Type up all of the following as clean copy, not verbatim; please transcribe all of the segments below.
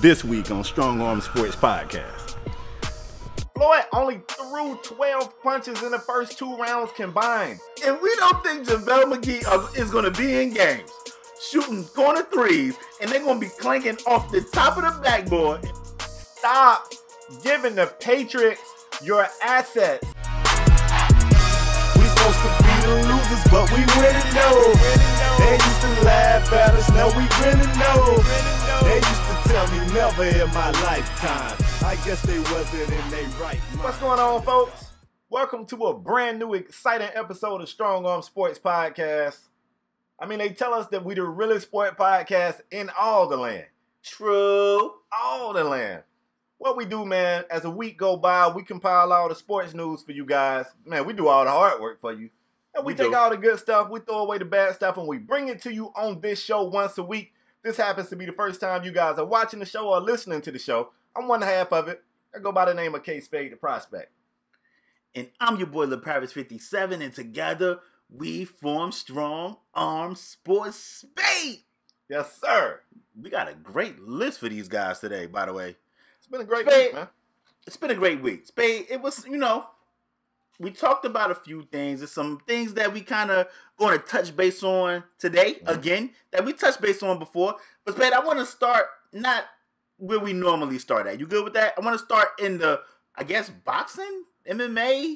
this week on Strong Arm Sports Podcast. Floyd only threw 12 punches in the first 2 rounds combined. And we don't think Javale McGee is going to be in games shooting corner threes, and they're going to be clanking off the top of the backboard. Stop giving the Patriots your assets. We supposed to be the losers, but we winning though. They used to laugh at us, now we winning though. They used to tell me never in my lifetime. I guess they wasn't in their right mind. What's going on, folks? Welcome to a brand new, exciting episode of Strong Arm Sports Podcast. I mean, they tell us that we the realest sport podcast in all the land. True. All the land. What we do, man, as a week go by, we compile all the sports news for you guys. Man, we do all the hard work for you. And we take all the good stuff, we throw away the bad stuff, and we bring it to you on this show once a week. This happens to be the first time you guys are watching the show or listening to the show. I'm one half of it. I go by the name of K-Spade, the prospect. And I'm your boy, LeParis57, and together we form Strong Arm Sports Spade. Yes, sir. We got a great list for these guys today, by the way. It's been a great Spade, week, man. It's been a great week. Spade, it was, we talked about a few things. There's some things that we kind of going to touch base on today, again, that we touched base on before. But, Spade, I want to start not where we normally start at. You good with that? I want to start in the, I guess, boxing, MMA,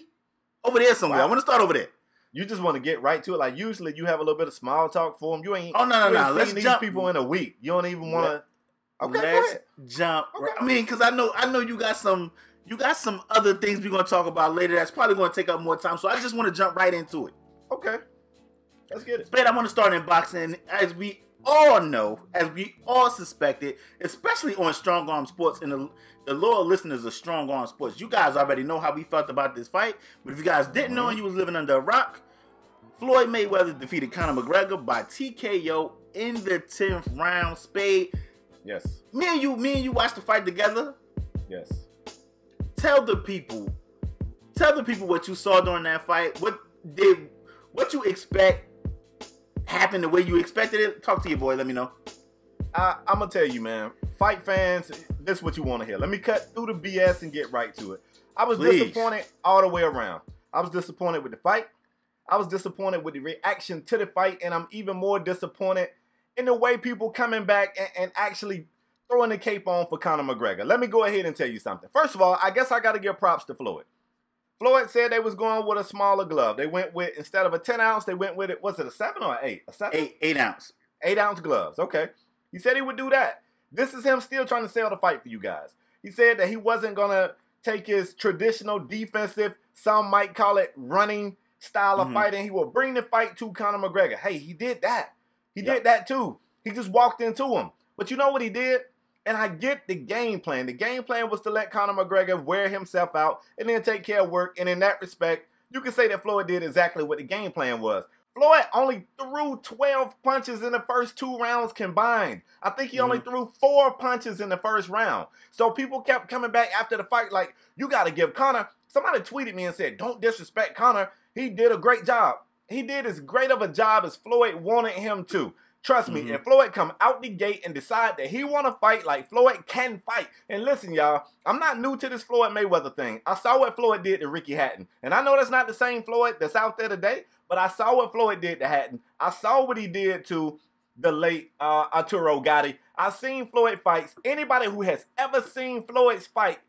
over there somewhere. Wow. I want to start over there. You just want to get right to it. Like, usually you have a little bit of small talk for them. You ain't. Oh, no. Let's these jump. People in a week. You don't even want to. Okay, let's jump. Okay. I mean, because I know you got some other things we're gonna talk about later. That's probably gonna take up more time. So I just want to jump right into it. Okay, let's get it. But I want to start in boxing, as we all know, as we all suspected, especially on Strong Arm Sports and the loyal listeners of Strong Arm Sports. You guys already know how we felt about this fight. But if you guys didn't know and you was living under a rock, Floyd Mayweather defeated Conor McGregor by TKO in the 10th round. Spade. Yes. Me and you watched the fight together. Yes. Tell the people what you saw during that fight. What you expect happened the way you expected it? Talk to your boy. Let me know. I'm gonna tell you, man. Fight fans, this is what you want to hear. Let me cut through the BS and get right to it. I was disappointed all the way around. I was disappointed with the fight. I was disappointed with the reaction to the fight, and I'm even more disappointed in the way people coming back and actually throwing the cape on for Conor McGregor. Let me go ahead and tell you something. First of all, I guess I got to give props to Floyd. Floyd said they was going with a smaller glove. They went with, instead of a 10 ounce, they went with it, was it a 7 or an 8? A 7? 8 ounce. 8 ounce gloves, okay. He said he would do that. This is him still trying to sell the fight for you guys. He said that he wasn't going to take his traditional defensive, some might call it running style of fighting. He will bring the fight to Conor McGregor. Hey, he did that. He did that too. He just walked into him. But you know what he did? And I get the game plan. The game plan was to let Conor McGregor wear himself out and then take care of work. And in that respect, you can say that Floyd did exactly what the game plan was. Floyd only threw 12 punches in the first 2 rounds combined. I think he only threw 4 punches in the first round. So people kept coming back after the fight like, you got to give Conor. Somebody tweeted me and said, don't disrespect Conor. He did a great job. He did as great of a job as Floyd wanted him to. Trust me, if Floyd come out the gate and decide that he want to fight like Floyd can fight. And listen, y'all, I'm not new to this Floyd Mayweather thing. I saw what Floyd did to Ricky Haden. And I know that's not the same Floyd that's out there today, but I saw what Floyd did to Haden. I saw what he did to the late Arturo Gatti. I've seen Floyd fights. Anybody who has ever seen Floyd's fights,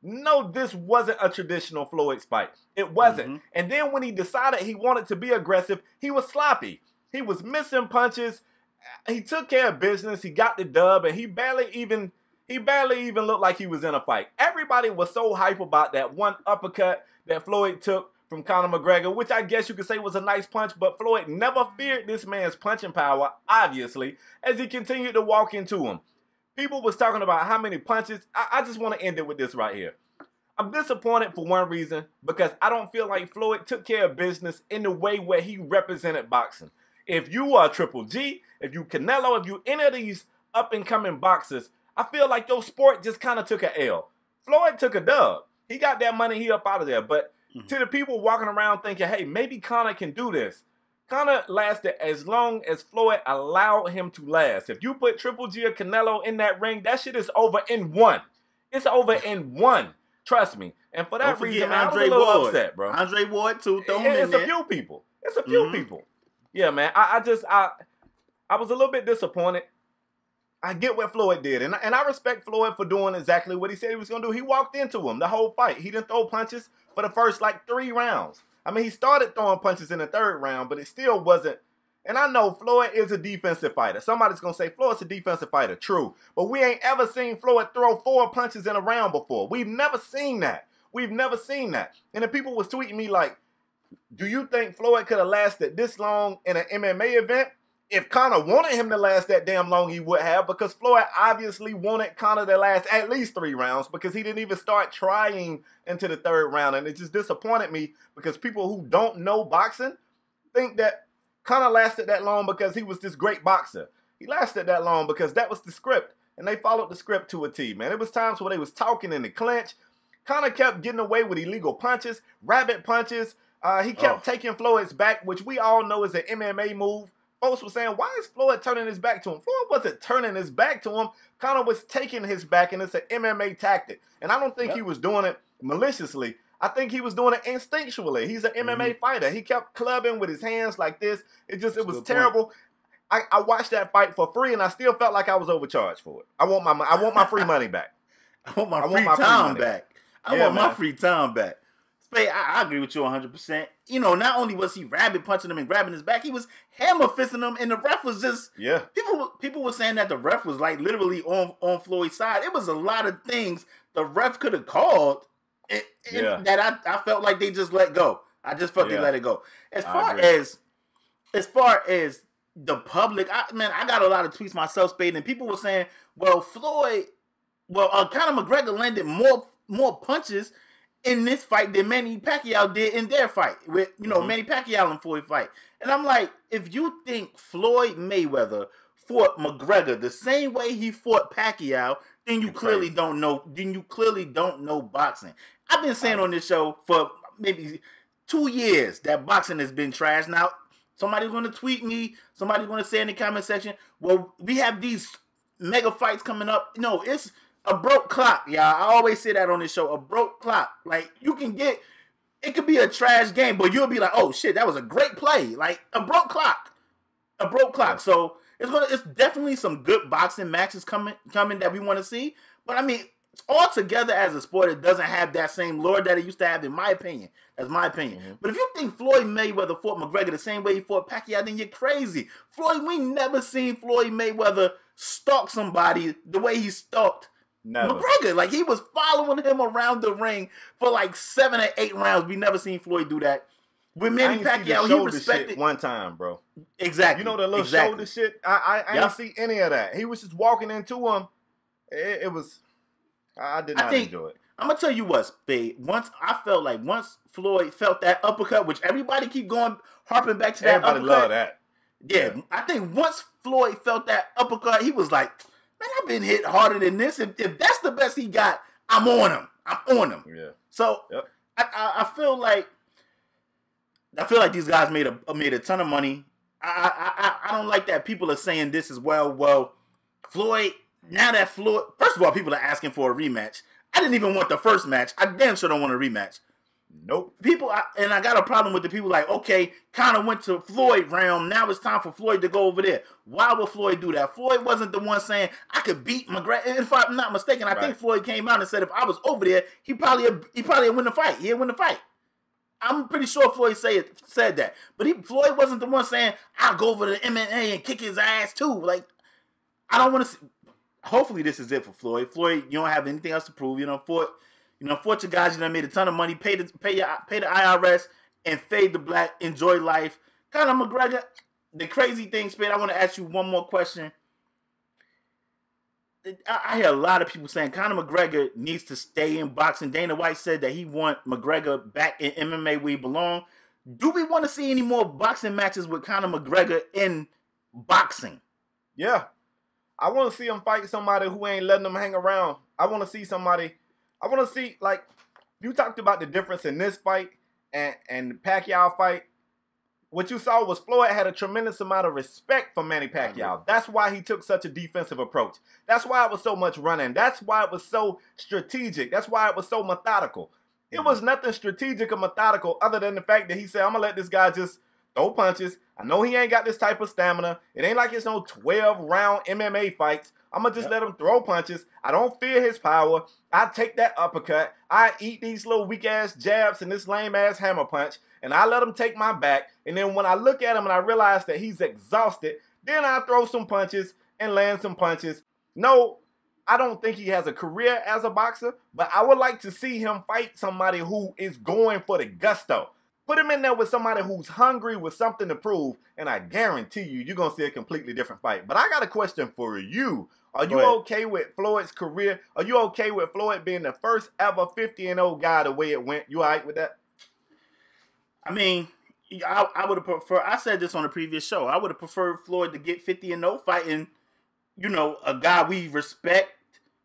no, this wasn't a traditional Floyd's fight. It wasn't. And then when he decided he wanted to be aggressive, he was sloppy. He was missing punches. He took care of business. He got the dub, and he barely even looked like he was in a fight. Everybody was so hype about that one uppercut that Floyd took from Conor McGregor, which I guess you could say was a nice punch, but Floyd never feared this man's punching power, obviously, as he continued to walk into him. People was talking about how many punches. I just want to end it with this right here. I'm disappointed for one reason, because I don't feel like Floyd took care of business in the way where he represented boxing. If you are Triple G, if you Canelo, if you any of these up-and-coming boxers, I feel like your sport just kind of took an L. Floyd took a dub. He got that money, he up out of there. But to the people walking around thinking, hey, maybe Conor can do this, kind of lasted as long as Floyd allowed him to last. If you put Triple G or Canelo in that ring, that shit is over in one. It's over in one. Trust me. And for that reason, man, I was a little upset, bro. Andre Ward, too. Throw him in there. It's a few people. It's a few people. Yeah, man. I was a little bit disappointed. I get what Floyd did, and I respect Floyd for doing exactly what he said he was going to do. He walked into him the whole fight. He didn't throw punches for the first, 3 rounds. I mean, he started throwing punches in the 3rd round, but it still wasn't. And I know Floyd is a defensive fighter. Somebody's going to say, Floyd's a defensive fighter. True. But we ain't ever seen Floyd throw 4 punches in a round before. We've never seen that. We've never seen that. And the people was tweeting me like, do you think Floyd could have lasted this long in an MMA event? If Conor wanted him to last that damn long, he would have, because Floyd obviously wanted Conor to last at least 3 rounds because he didn't even start trying into the 3rd round. And it just disappointed me because people who don't know boxing think that Conor lasted that long because he was this great boxer. He lasted that long because that was the script, and they followed the script to a T, man. It was times where they was talking in the clinch. Conor kept getting away with illegal punches, rabbit punches. He kept taking Floyd's back, which we all know is an MMA move. Folks were saying, why is Floyd turning his back to him? Floyd wasn't turning his back to him. Conor was taking his back, and it's an MMA tactic. And I don't think he was doing it maliciously. I think he was doing it instinctually. He's an MMA fighter. He kept clubbing with his hands like this. It was terrible. I watched that fight for free, and I still felt like I was overcharged for it. I want my free money back. I want my free time back. I want my free time back. Spade, I agree with you 100%. You know, not only was he rabbit punching him and grabbing his back, he was hammer fisting him, and the ref was just People were saying that the ref was literally on Floyd's side. It was a lot of things the ref could have called, that I felt like they just let go. I just felt they let it go. As far as the public, I got a lot of tweets myself, Spade, and people were saying, well, Conor McGregor landed more punches in this fight than Manny Pacquiao did in their fight with, Manny Pacquiao and Floyd fight. And I'm like, if you think Floyd Mayweather fought McGregor the same way he fought Pacquiao, then you clearly don't know. Then you clearly don't know boxing. I've been saying on this show for maybe 2 years that boxing has been trash. Now, somebody's going to tweet me. Somebody's going to say in the comment section, well, we have these mega fights coming up. No, it's a broke clock, y'all. I always say that on this show. A broke clock. Like, it could be a trash game, but you'll be like, oh shit, that was a great play. Like, a broke clock. Yeah. So it's definitely some good boxing matches coming that we want to see. But I mean, altogether as a sport, it doesn't have that same lore that it used to have, in my opinion. That's my opinion. But if you think Floyd Mayweather fought McGregor the same way he fought Pacquiao, then you're crazy. We never seen Floyd Mayweather stalk somebody the way he stalked McGregor. Like, he was following him around the ring for 7 or 8 rounds. We never seen Floyd do that. With Manny Pacquiao, he respected shit one time, bro. Exactly. You know the little shoulder shit? I didn't see any of that. He was just walking into him. It was. I did not enjoy it. I'm gonna tell you what, Spade. Once Floyd felt that uppercut, which everybody keep harping back to that uppercut. Everybody love that. Yeah, I think once Floyd felt that uppercut, he was like, man, I've been hit harder than this. If that's the best he got, I'm on him. Yeah. So I feel like these guys made a ton of money. I don't like that people are saying this as well. Well, Floyd. Now that Floyd, first of all, people are asking for a rematch. I didn't even want the first match. I damn sure don't want a rematch. Nope. I got a problem with the people like, okay, Conor went to Floyd realm. Now it's time for Floyd to go over there. Why would Floyd do that? Floyd wasn't the one saying, I could beat McGregor. If I'm not mistaken, I think Floyd came out and said, if I was over there, he probably would win the fight. He'd win the fight. I'm pretty sure Floyd said that. But Floyd wasn't the one saying, I'll go over to MMA and kick his ass too. Like, I don't want to see. Hopefully this is it for Floyd. Floyd, you don't have anything else to prove. Fought your guys. You done made a ton of money. Pay the IRS and fade the black. Enjoy life. Conor McGregor. The crazy thing, Spade. I want to ask you one more question. I hear a lot of people saying Conor McGregor needs to stay in boxing. Dana White said that he want McGregor back in MMA where he belong. Do we want to see any more boxing matches with Conor McGregor in boxing? Yeah. I want to see him fight somebody who ain't letting him hang around. I want to see you talked about the difference in this fight and the Pacquiao fight. what you saw was Floyd had a tremendous amount of respect for Manny Pacquiao. That's why he took such a defensive approach. That's why it was so much running. That's why it was so strategic. That's why it was so methodical. It was nothing strategic or methodical other than the fact that he said, I'm going to let this guy just throw punches. I know he ain't got this type of stamina. It ain't like it's no 12-round MMA fights. I'm going to just let him throw punches. I don't fear his power. I take that uppercut. I eat these little weak-ass jabs and this lame-ass hammer punch, and I let him take my back. And then when I look at him and I realize that he's exhausted, then I throw some punches and land some punches. No, I don't think he has a career as a boxer, but I would like to see him fight somebody who is going for the gusto. Put him in there with somebody who's hungry with something to prove, and I guarantee you, you're going to see a completely different fight. But I got a question for you. Are you okay with Floyd's career? Are you okay with Floyd being the first ever 50-0 guy the way it went? You all right with that? I mean, I would have preferred, I said this on a previous show, I would have preferred Floyd to get 50-0 fighting, you know, a guy we respect.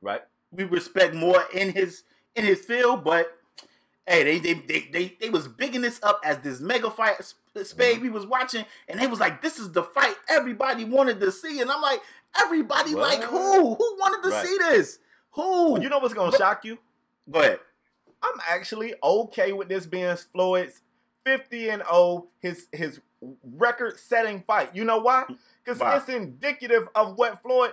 Right. We respect more in his field, but hey, they was bigging this up as this mega fight. Spade we was watching, and they was like, this is the fight everybody wanted to see. And I'm like, everybody like who? Who wanted to see this? Who? You know what's going to shock you? Go ahead. I'm actually okay with this being Floyd's 50-0, his record-setting fight. You know why? Because it's indicative of what Floyd...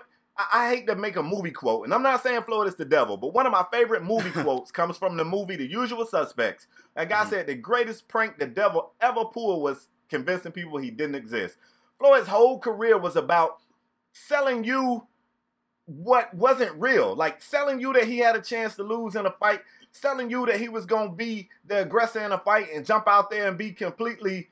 I hate to make a movie quote, and I'm not saying Floyd is the devil, but one of my favorite movie quotes comes from the movie The Usual Suspects. That guy said the greatest prank the devil ever pulled was convincing people he didn't exist. Floyd's whole career was about selling you what wasn't real, like selling you that he had a chance to lose in a fight, selling you that he was going to be the aggressor in a fight and jump out there and be completely...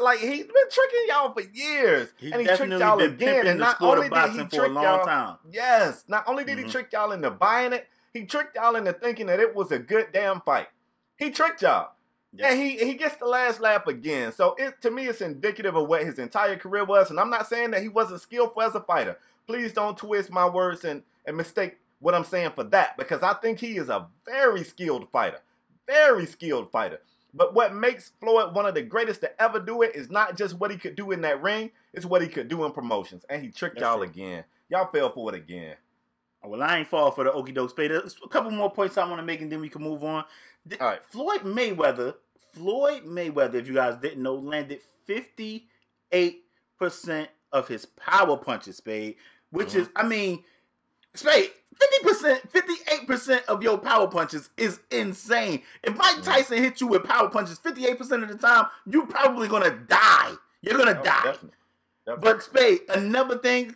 Like, he's been tricking y'all for years. And he tricked y'all again. And not only did he trick y'all... Yes. Not only did he trick y'all into buying it, he tricked y'all into thinking that it was a good damn fight. He tricked y'all. Yep. And he gets the last laugh again. So, to me, it's indicative of what his entire career was. And I'm not saying that he wasn't skillful as a fighter. Please don't twist my words and mistake what I'm saying for that. Because I think he is a very skilled fighter. Very skilled fighter. But what makes Floyd one of the greatest to ever do it is not just what he could do in that ring, it's what he could do in promotions. And he tricked y'all again. Y'all fell for it again. Well, I ain't fall for the okie doke spade. There's a couple more points I want to make and then we can move on. All right. Floyd Mayweather, if you guys didn't know, landed 58% of his power punches, Spade, which is, I mean, Spade, 58% of your power punches is insane. If Mike Tyson hit you with power punches 58% of the time, you're probably going to die. You're going to die. Definitely. But Spade, another thing,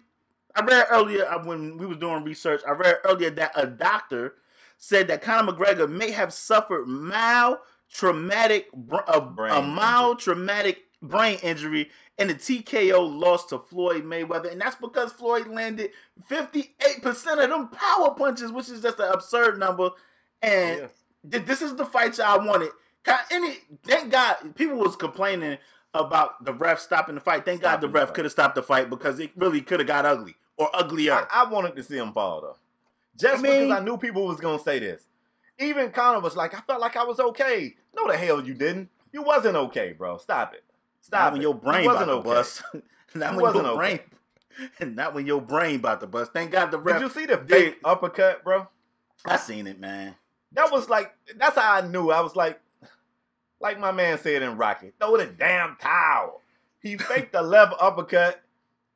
I read earlier when we was doing research, I read earlier that a doctor said that Conor McGregor may have suffered mild traumatic brain injury and the TKO loss to Floyd Mayweather. And that's because Floyd landed 58% of them power punches, which is just an absurd number. And this is the fight y'all wanted. Thank God, people was complaining about the ref stopping the fight. Thank God the ref could have stopped the fight because it really could have got ugly or uglier. I wanted to see him fall, though. Because I knew people was going to say this. Even Conor was like, I felt like I was okay. No, the hell you didn't. You wasn't okay, bro. Stop it. Not when your brain about to bust. Not when your brain about to bust. Thank God the ref. Did you see the fake uppercut, bro? I seen it, man. That was like, that's how I knew. I was like my man said in Rocky, throw the damn towel. He faked the left uppercut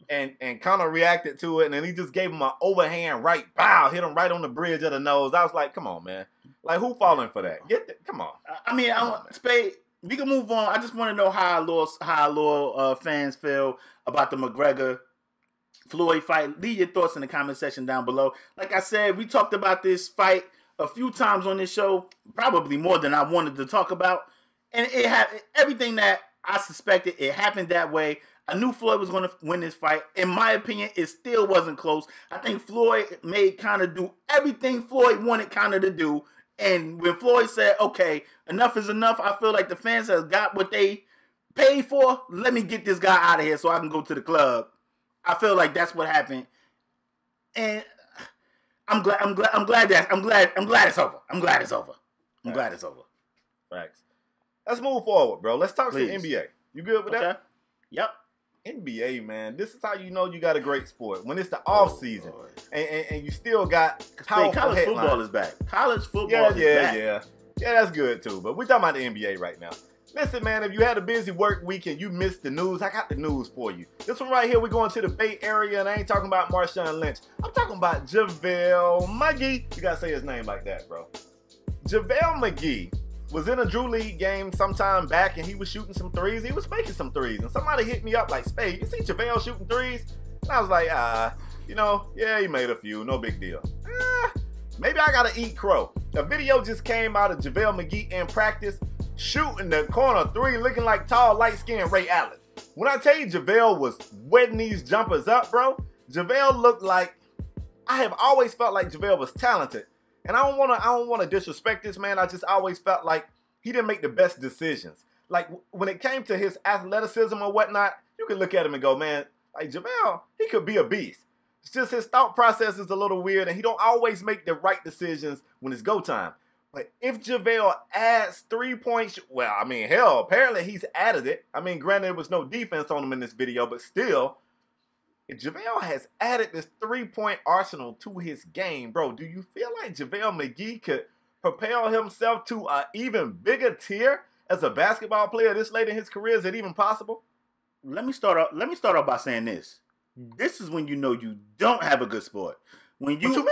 and Conor reacted to it, and then he just gave him an overhand right, pow, hit him right on the bridge of the nose. I was like, come on, man. Like, who falling for that? Come on. I mean, Spade, we can move on. I just want to know how our loyal fans feel about the McGregor-Floyd fight. Leave your thoughts in the comment section down below. Like I said, we talked about this fight a few times on this show, probably more than I wanted to talk about. And it had everything that I suspected. It happened that way. I knew Floyd was going to win this fight. In my opinion, it still wasn't close. I think Floyd made kind of do everything Floyd wanted kind of to do. And when Floyd said, okay, enough is enough, I feel like the fans have got what they paid for. Let me get this guy out of here so I can go to the club. I feel like that's what happened. And I'm glad it's over. I'm glad it's over. Facts. Let's move forward, bro. Let's talk some NBA. You good with that? Yep. NBA, man, this is how you know you got a great sport. When it's the off season and you still got college headlines. football is back. College football is back. Yeah, that's good too. But we're talking about the NBA right now. Listen, man, if you had a busy work week and you missed the news, I got the news for you. This one right here, we're going to the Bay Area, and I ain't talking about Marshawn Lynch. I'm talking about Javale McGee. You got to say his name like that, bro. Javale McGee was in a Drew League game sometime back, and he was shooting some threes. He was making some threes, and somebody hit me up like, Spade, you see Javale shooting threes? And I was like, yeah, he made a few. No big deal. Maybe I got to eat crow. A video just came out of Javale McGee in practice, shooting the corner three, looking like tall, light-skinned Ray Allen. When I tell you Javale was wetting these jumpers up, bro, Javale looked like, I have always felt like Javale was talented. And I don't want to disrespect this man. I just always felt like he didn't make the best decisions. Like when it came to his athleticism or whatnot, you can look at him and go, man, like Javale, he could be a beast. It's just his thought process is a little weird, and he don't always make the right decisions when it's go time. But if Javale adds 3 points, well, I mean, hell, apparently he's added it. I mean, granted, there was no defense on him in this video, but still, if Javale has added this 3-point arsenal to his game, bro, do you feel like Javale McGee could propel himself to an even bigger tier as a basketball player this late in his career? Is it even possible? Let me start off by saying this. This is when you know you don't have a good sport. When you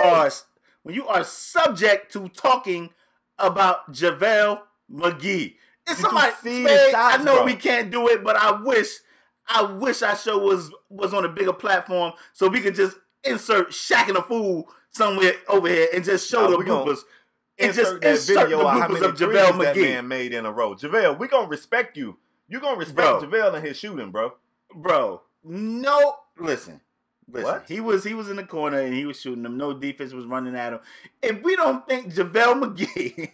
are subject to talking about Javale McGee. It's somebody, I know, bro, we can't do it, but I wish our show was on a bigger platform so we could just insert Shaq and a Fool somewhere over here and just show the bloopers. And just insert the bloopers of Javale McGee. That man made in a row. Javale, we gonna respect you. You gonna respect Javale and his shooting, bro. Bro, no, listen. What? He was in the corner and he was shooting them. No defense was running at him. If we don't think Javale McGee,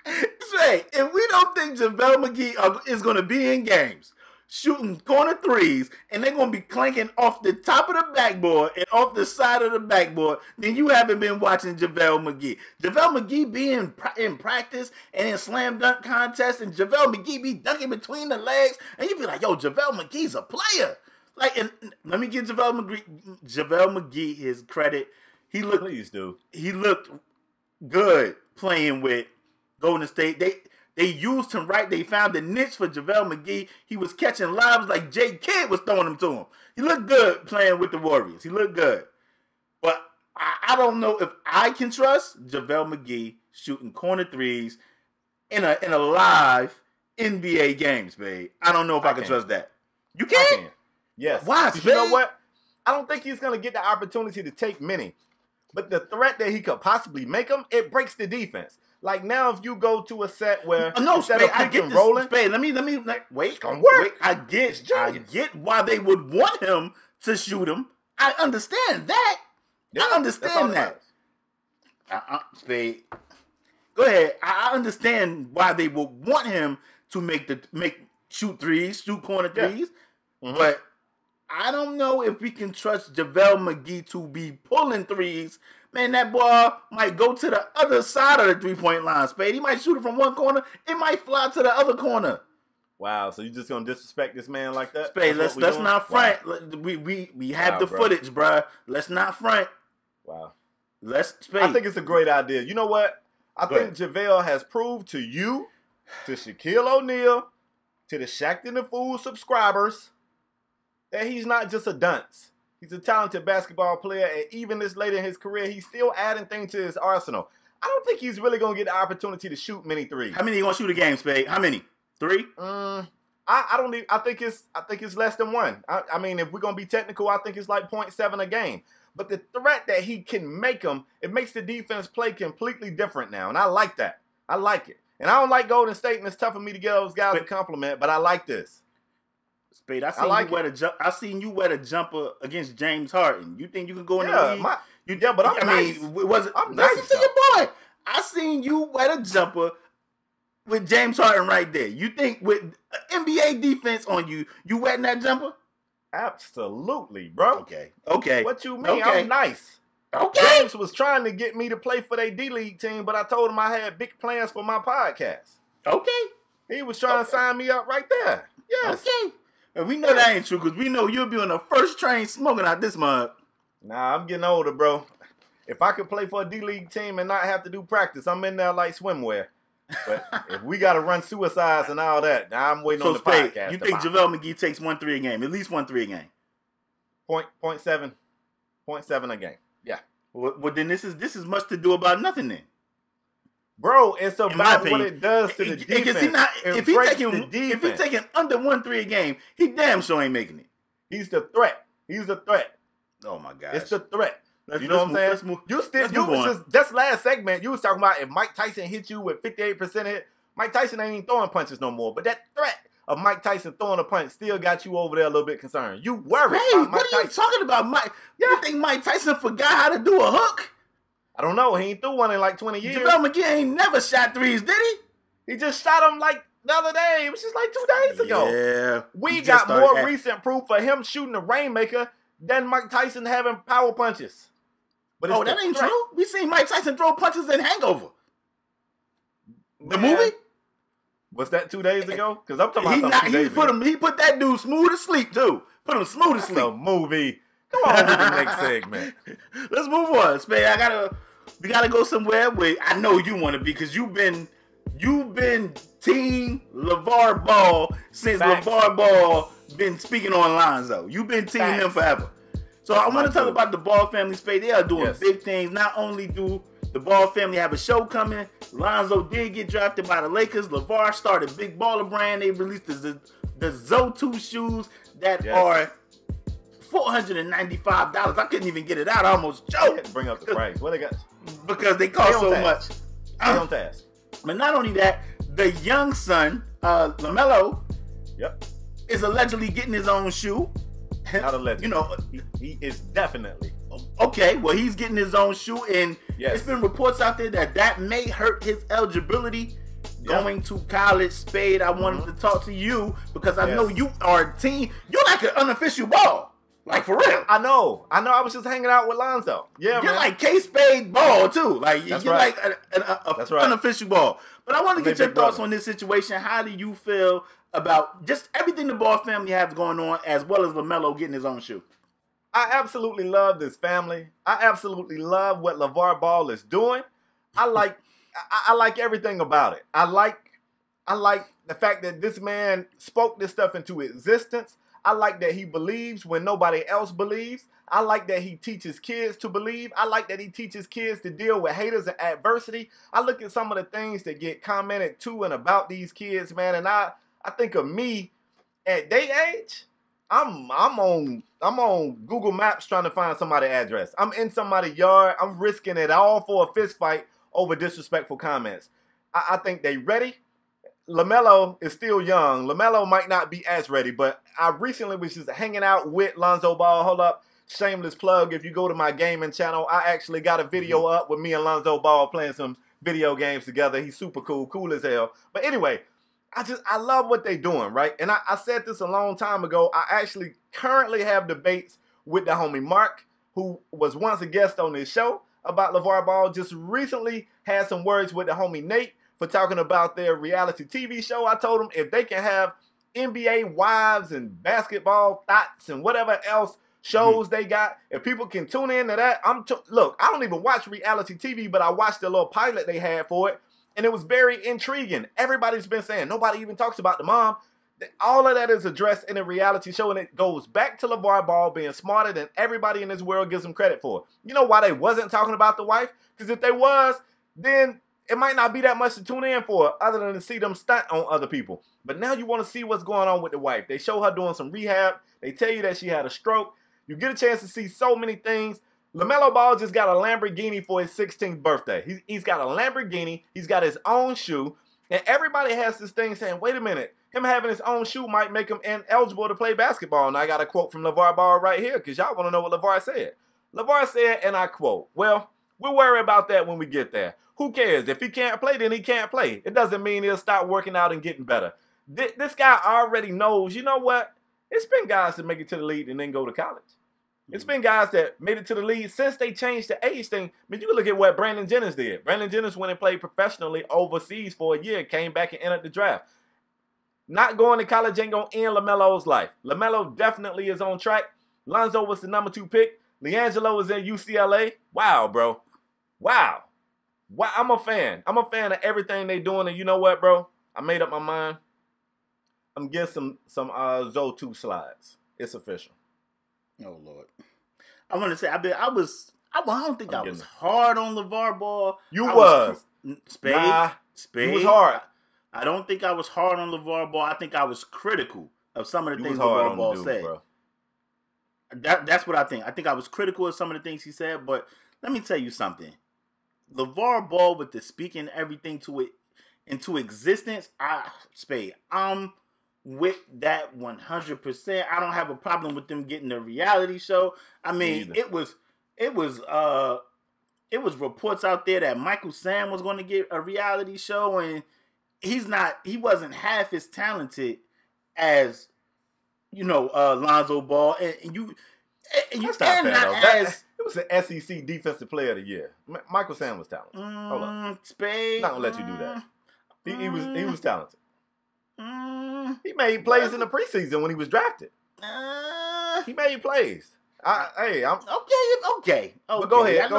if we don't think Javale McGee is going to be in games shooting corner threes and they're going to be clanking off the top of the backboard and off the side of the backboard, then you haven't been watching Javale McGee. Javale McGee be in practice and in slam dunk contests, and Javale McGee be dunking between the legs, and you be like, yo, Javale McGee's a player. Like, and let me give Javale McGee his credit. He looked good playing with Golden State. They used him right. They found the niche for Javale McGee. He was catching lobs like Jay Kidd was throwing them to him. He looked good playing with the Warriors. He looked good. But I don't know if I can trust Javale McGee shooting corner threes in a live NBA games, babe. I don't know if I can trust that. You can? Yes. Why? You know what? I don't think he's going to get the opportunity to take many. But the threat that he could possibly make them, it breaks the defense. Like now, if you go to a set where instead of pick and rolling, Spade, let me wait. I get why they would want him to shoot him. I understand that. Yeah, I understand that. Spade, go ahead. I understand why they would want him to shoot threes, shoot corner threes, but I don't know if we can trust Javale McGee to be pulling threes. Man, that ball might go to the other side of the three-point line, Spade. He might shoot it from one corner. It might fly to the other corner. Wow, so you just gonna disrespect this man like that? Spade, let's not front. Wow. We have the footage, bruh. Let's not front. Wow. Spade. I think it's a great idea. You know what? I think Javale has proved to you, to Shaquille O'Neal, to the Shaq and the Fool subscribers, that he's not just a dunce. He's a talented basketball player, and even this late in his career, he's still adding things to his arsenal. I don't think he's really going to get the opportunity to shoot many threes. How many you going to shoot a game, Spade? How many? 3? I think it's less than 1. I mean, if we're going to be technical, I think it's like 0.7 a game. But the threat that he can make them, it makes the defense play completely different now, and I like that. I like it. And I don't like Golden State, and it's tough for me to get those guys a compliment, but I like this. Spade, I seen you wear the jumper against James Harden. You think you can go in the league? But I'm nice. I'm nice to your boy. I seen you wear the jumper with James Harden right there. You think with NBA defense on you, you wearing that jumper? Absolutely, bro. Okay. What you mean? Okay. I'm nice. Okay. James was trying to get me to play for their D-League team, but I told him I had big plans for my podcast. Okay. He was trying to sign me up right there. Yes. Okay. And we know that ain't true because we know you'll be on the first train smoking out this mug. Nah, I'm getting older, bro. If I could play for a D-League team and not have to do practice, I'm in there like swimwear. But if we got to run suicides and all that, now I'm waiting on the podcast. You think Javale McGee takes 1-3 a game? At least 1-3 a game? 0.7 a game. Yeah. Well, then this is much to do about nothing then. Bro, it's about what it does to the defense. If he's taking under 1-3 a game, he damn sure ain't making it. He's the threat. Oh my gosh. It's the threat. You know what I'm saying? Just last segment, you was talking about if Mike Tyson hit you with 58% hit, Mike Tyson ain't even throwing punches no more. But that threat of Mike Tyson throwing a punch still got you over there a little bit concerned. You worried about Mike what are you talking about, Mike? Yeah. You think Mike Tyson forgot how to do a hook? I don't know. He ain't threw one in like 20 years. Javale McGee ain't never shot threes, did he? He just shot him like the other day. It was just like 2 days ago. Yeah. We got more recent proof of him shooting a Rainmaker than Mike Tyson having power punches. But that ain't true. We seen Mike Tyson throw punches in Hangover. The movie? Was that 2 days ago? Because I'm talking about something 2 days ago. He put that dude smooth to sleep, too. Put him smooth to sleep. The movie. Come on with the next segment. Let's move on, Spade. We gotta go somewhere where I know you want to be because you've been team LeVar Ball since LeVar Ball been speaking on Lonzo. You've been team him forever. So I want to talk about the Ball family, Spade. They are doing big things. Not only do the Ball family have a show coming, Lonzo did get drafted by the Lakers. LeVar started Big Baller Brand. They released the Zo2 shoes that are $495. I couldn't even get it out. I almost choked. Bring up the price. What they got? Because they cost so much. Stay on task. But not only that, the young son, LaMelo, is allegedly getting his own shoe. Not allegedly. You know, he is definitely. Okay, well, he's getting his own shoe, and it's been reports out there that may hurt his eligibility going to college. Spade, I wanted to talk to you because I know you are a team. You're like an unofficial Ball. Like, for real. I know. I was just hanging out with Lonzo. Yeah, you're like K-Spade Ball, too. Like, you're like an unofficial Ball. But I want to get your thoughts on this situation. How do you feel about just everything the Ball family has going on, as well as LaMelo getting his own shoe? I absolutely love this family. I absolutely love what LeVar Ball is doing. I like everything about it. I like the fact that this man spoke this stuff into existence. I like that he believes when nobody else believes. I like that he teaches kids to believe. I like that he teaches kids to deal with haters and adversity. I look at some of the things that get commented to and about these kids, man, and I think of me at their age. I'm on Google Maps trying to find somebody's address. I'm in somebody's yard. I'm risking it all for a fist fight over disrespectful comments. I think they ready. LaMelo is still young. LaMelo might not be as ready, but I recently was just hanging out with Lonzo Ball. Hold up. Shameless plug. If you go to my gaming channel, I actually got a video up with me and Lonzo Ball playing some video games together. He's super cool as hell. But anyway, I love what they're doing, right? And I said this a long time ago. I actually currently have debates with the homie Mark, who was once a guest on this show about LeVar Ball. Just recently had some words with the homie Nate for talking about their reality TV show. I told them if they can have NBA wives and basketball thoughts and whatever else shows they got, if people can tune in to that, look, I don't even watch reality TV, but I watched the little pilot they had for it, and it was very intriguing. Everybody's been saying, nobody even talks about the mom. All of that is addressed in a reality show, and it goes back to LeVar Ball being smarter than everybody in this world gives him credit for. You know why they wasn't talking about the wife? Because if they was, then it might not be that much to tune in for other than to see them stunt on other people. But now you want to see what's going on with the wife. They show her doing some rehab. They tell you that she had a stroke. You get a chance to see so many things. LaMelo Ball just got a Lamborghini for his 16th birthday. He's got a Lamborghini. He's got his own shoe. And everybody has this thing saying, wait a minute, him having his own shoe might make him ineligible to play basketball. And I got a quote from LeVar Ball right here because y'all want to know what LeVar said. LeVar said, and I quote, well, we'll worry about that when we get there. Who cares? If he can't play, then he can't play. It doesn't mean he'll stop working out and getting better. This guy already knows, you know what? It's been guys that make it to the league and then go to college. It's been guys that made it to the league since they changed the age thing. I mean, you can look at what Brandon Jennings did. Brandon Jennings went and played professionally overseas for a year, came back and entered the draft. not going to college ain't going to end LaMelo's life. LaMelo definitely is on track. Lonzo was the number 2 pick. LiAngelo is in UCLA. Wow, bro. Wow. I'm a fan. I'm a fan of everything they doing. And you know what, bro? I made up my mind. I'm getting some Zoe 2 slides. It's official. Oh, Lord. I want to say, I don't think I was hard on LeVar Ball. You was. Spade. You was hard. I don't think I was hard on LeVar Ball. I think I was critical of some of the things LeVar Ball said. Bro. That's what I think. I think I was critical of some of the things he said, but let me tell you something. LeVar Ball with the speaking everything into existence, I'm with that 100%. I don't have a problem with them getting a reality show. I mean, it was reports out there that Michael Sam was going to get a reality show, and he wasn't half as talented as, Lonzo Ball, and you That's not fair, though. It was an SEC Defensive Player of the Year. Michael Sam was talented. Hold on. Spade. Not gonna let you do that. He was talented. He made plays in the preseason when he was drafted. He made plays. I'm okay. But go ahead.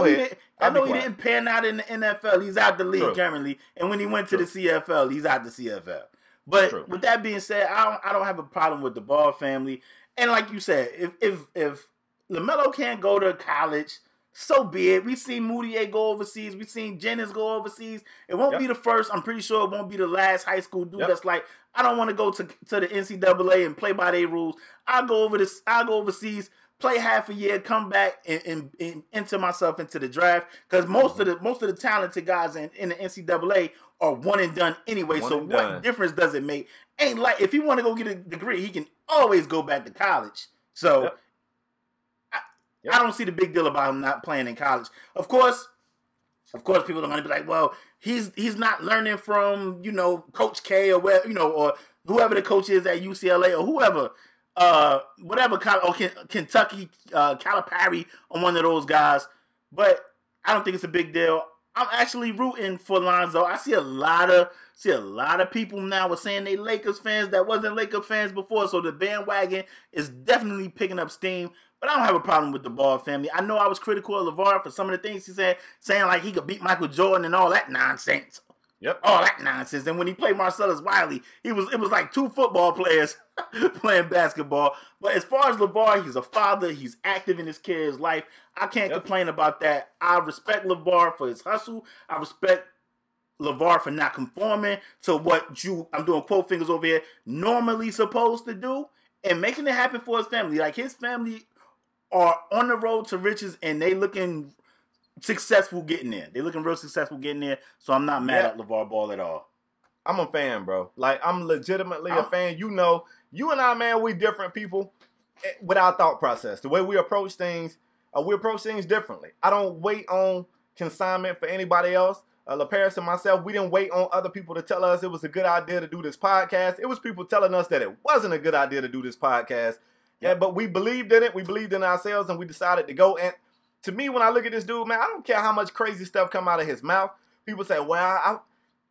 I know he didn't pan out in the NFL. He's out the league currently, and when he went to the CFL, he's out the CFL. But with that being said, I don't have a problem with the Ball family. And like you said, if LaMelo can't go to college, so be it. We've seen Moutier go overseas. We've seen Jennings go overseas. It won't be the first. I'm pretty sure it won't be the last high school dude that's like, I don't want to go to the NCAA and play by their rules. I'll go overseas, play half a year, come back and enter myself into the draft. Because most of the talented guys in the NCAA are one and done anyway. What difference does it make? Ain't like if he want to go get a degree, he can always go back to college. So I don't see the big deal about him not playing in college. Of course, people are going to be like, well, he's not learning from Coach K or or whoever the coach is at UCLA or whoever. Whatever, or Kentucky, Calipari on one of those guys. But I don't think it's a big deal. I'm actually rooting for Lonzo. I see a lot of people now are saying they Lakers fans that wasn't Lakers fans before, so the bandwagon is definitely picking up steam. But I don't have a problem with the Ball family. I know I was critical of LeVar for some of the things he said, saying like he could beat Michael Jordan and all that nonsense. Yep. All that nonsense. And when he played Marcellus Wiley, it was like 2 football players playing basketball. But as far as LeVar, he's a father. He's active in his kid's life. I can't complain about that. I respect LeVar for his hustle. I respect LeVar for not conforming to what I'm doing quote fingers over here, normally supposed to do, and making it happen for his family. Like, his family are on the road to riches, and they looking successful getting there. They looking real successful getting there, so I'm not mad at LeVar Ball at all. I'm a fan, bro. Like, I'm legitimately a fan. You and I, man, we different people with our thought process. The way we approach things differently. I don't wait on consignment for anybody else. LaParis and myself, we didn't wait on other people to tell us it was a good idea to do this podcast. It was people telling us that it wasn't a good idea to do this podcast. Yeah, but we believed in it. We believed in ourselves, and we decided to go. And to me, when I look at this dude, man, I don't care how much crazy stuff come out of his mouth. People say, well,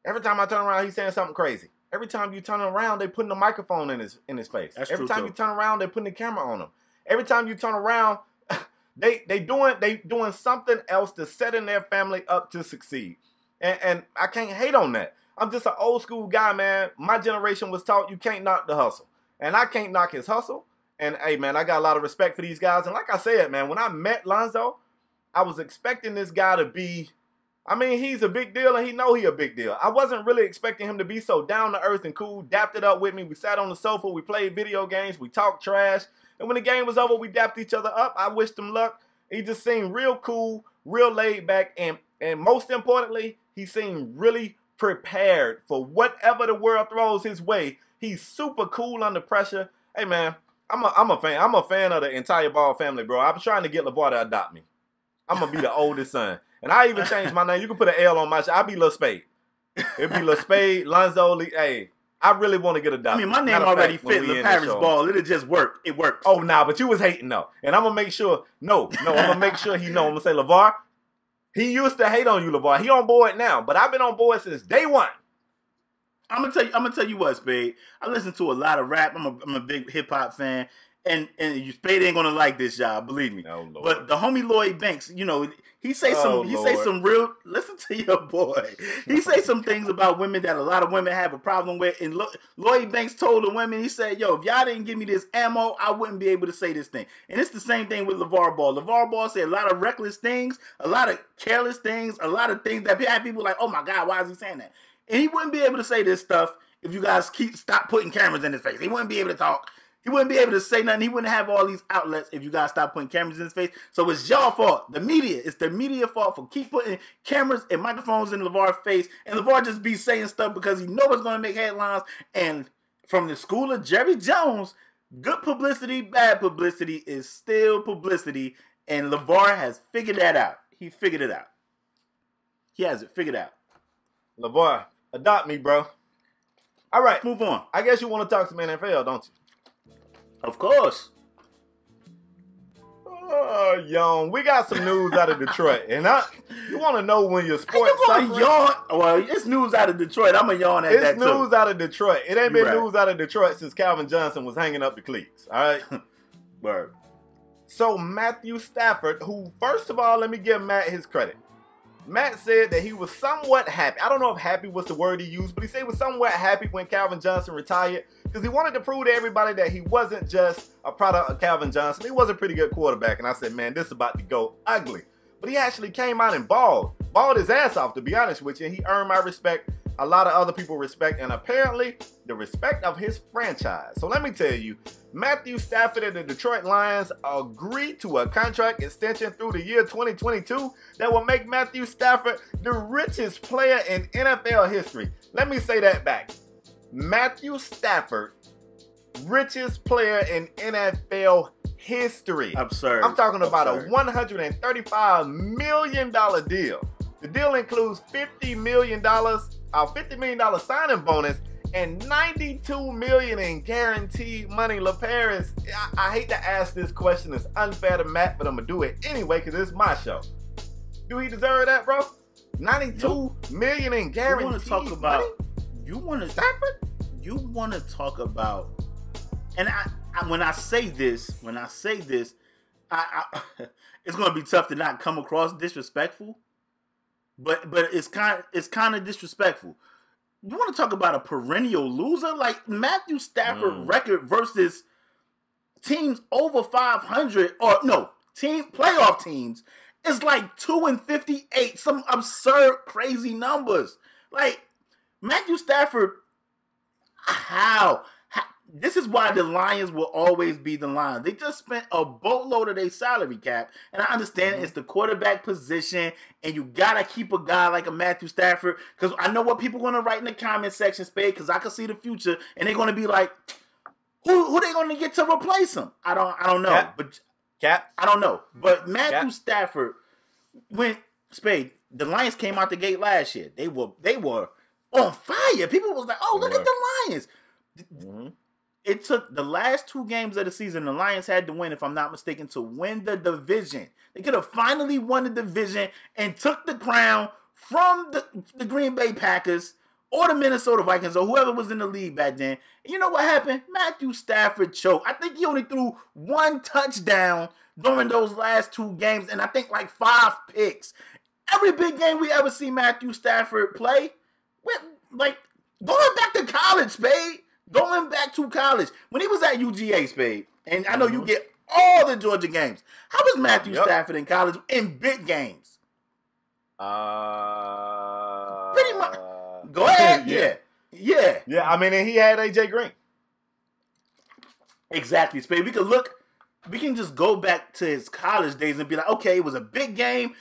every time I turn around, he's saying something crazy. Every time you turn around, they putting a microphone in his face. Every time you turn around, they putting the camera on him. Every time you turn around, they doing something else to setting their family up to succeed. And I can't hate on that. I'm just an old school guy, man. My generation was taught you can't knock the hustle. And I can't knock his hustle. And, hey, man, I got a lot of respect for these guys. And like I said, man, when I met Lonzo, I was expecting this guy to be, he's a big deal, and he know he a big deal. I wasn't really expecting him to be so down to earth and cool, dapped it up with me. We sat on the sofa, we played video games, we talked trash. And when the game was over, we dapped each other up. I wished him luck. He just seemed real cool, real laid back, and most importantly, he seemed really prepared for whatever the world throws his way. He's super cool under pressure. Hey, man. I'm a fan. I'm a fan of the entire Ball family, bro. I'm trying to get LeVar to adopt me. I'm gonna be the oldest son, and I even changed my name. You can put an L on my shit. I'll be Lil Spade. It'll be Lil Spade, Lonzo. Hey, I really want to get adopted. My name already fit LaParis Ball. It'll just work. It works. Oh, nah, but you was hating though, and I'm gonna make sure. No, I'm gonna make sure he know. I'm gonna say LeVar. He used to hate on you, LeVar. He on board now, but I've been on board since day one. I'm gonna tell you what, Spade. I listen to a lot of rap. I'm a big hip hop fan. And you Spade ain't gonna like this, y'all, believe me. Oh, Lord. But the homie Lloyd Banks, you know, he say some real. Listen to your boy. He say some things about women that a lot of women have a problem with. And Lloyd Banks told the women, he said, "Yo, if y'all didn't give me this ammo, I wouldn't be able to say this thing." And it's the same thing with LeVar Ball. LeVar Ball said a lot of reckless things, a lot of careless things, a lot of things that have people like, "Oh my God, why is he saying that?" And he wouldn't be able to say this stuff if you guys stop putting cameras in his face. He wouldn't be able to talk. He wouldn't be able to say nothing. He wouldn't have all these outlets if you guys stop putting cameras in his face. So it's y'all fault. The media. It's the media fault for keep putting cameras and microphones in LeVar's face. And LeVar just be saying stuff because he knows it's going to make headlines. And from the school of Jerry Jones, good publicity, bad publicity is still publicity. And LeVar has figured that out. He figured it out. He has it figured out. LeVar, adopt me, bro. All right. Move on. I guess you want to talk some NFL, don't you? Of course. Oh, yawn. We got some news out of Detroit. And you want to know when your sports yawn? Well, it's news out of Detroit. I'm going to yawn at that, too. It's news out of Detroit. It ain't been news out of Detroit since Calvin Johnson was hanging up the cleats. All right? Word. So, Matthew Stafford, who, first of all, let me give Matt his credit. Matt said that he was somewhat happy. I don't know if happy was the word he used, but he said he was somewhat happy when Calvin Johnson retired because he wanted to prove to everybody that he wasn't just a product of Calvin Johnson. He was a pretty good quarterback, and I said, man, this is about to go ugly. But he actually came out and balled his ass off, to be honest with you, and he earned my respect. A lot of other people respect, and apparently the respect of his franchise. So let me tell you, Matthew Stafford and the Detroit Lions agreed to a contract extension through the year 2022 that will make Matthew Stafford the richest player in NFL history. Let me say that back. Matthew Stafford, richest player in NFL history. Absurd. I'm talking about a $135 million deal. The deal includes $50 million signing bonus and $92 million in guaranteed money. LaParis, I hate to ask this question. It's unfair to Matt, but I'm going to do it anyway because it's my show. Do he deserve that, bro? $92 million in guaranteed money? You want to talk about, and when I say this, it's going to be tough to not come across disrespectful. But it's kind of disrespectful. You want to talk about a perennial loser? Like Matthew Stafford record versus teams over 500 or no, playoff teams is like 2-58, some absurd crazy numbers. Like Matthew Stafford, how this is why the Lions will always be the Lions. They just spent a boatload of their salary cap. And I understand it's the quarterback position, and you got to keep a guy like a Matthew Stafford. Because I know what people are going to write in the comment section, Spade, because I can see the future. And they're going to be like, who they going to get to replace him? I don't know. I don't know. But Matthew Stafford, when Spade, the Lions came out the gate last year. They were on fire. People was like, oh, look at the Lions. Mm-hmm. It took the last 2 games of the season, the Lions had to win, if I'm not mistaken, to win the division. They could have finally won the division and took the crown from the Green Bay Packers or the Minnesota Vikings or whoever was in the league back then. And you know what happened? Matthew Stafford choked. I think he only threw 1 touchdown during those last 2 games, and I think like 5 picks. Every big game we ever see Matthew Stafford play, like going back to college, Spade. Going back to college, when he was at UGA, Spade, and I know you get all the Georgia games. How was Matthew Stafford in college in big games? Pretty much. Go ahead. Yeah. I mean, and he had AJ Green. Exactly, Spade. We can just go back to his college days and be like, okay, it was a big game.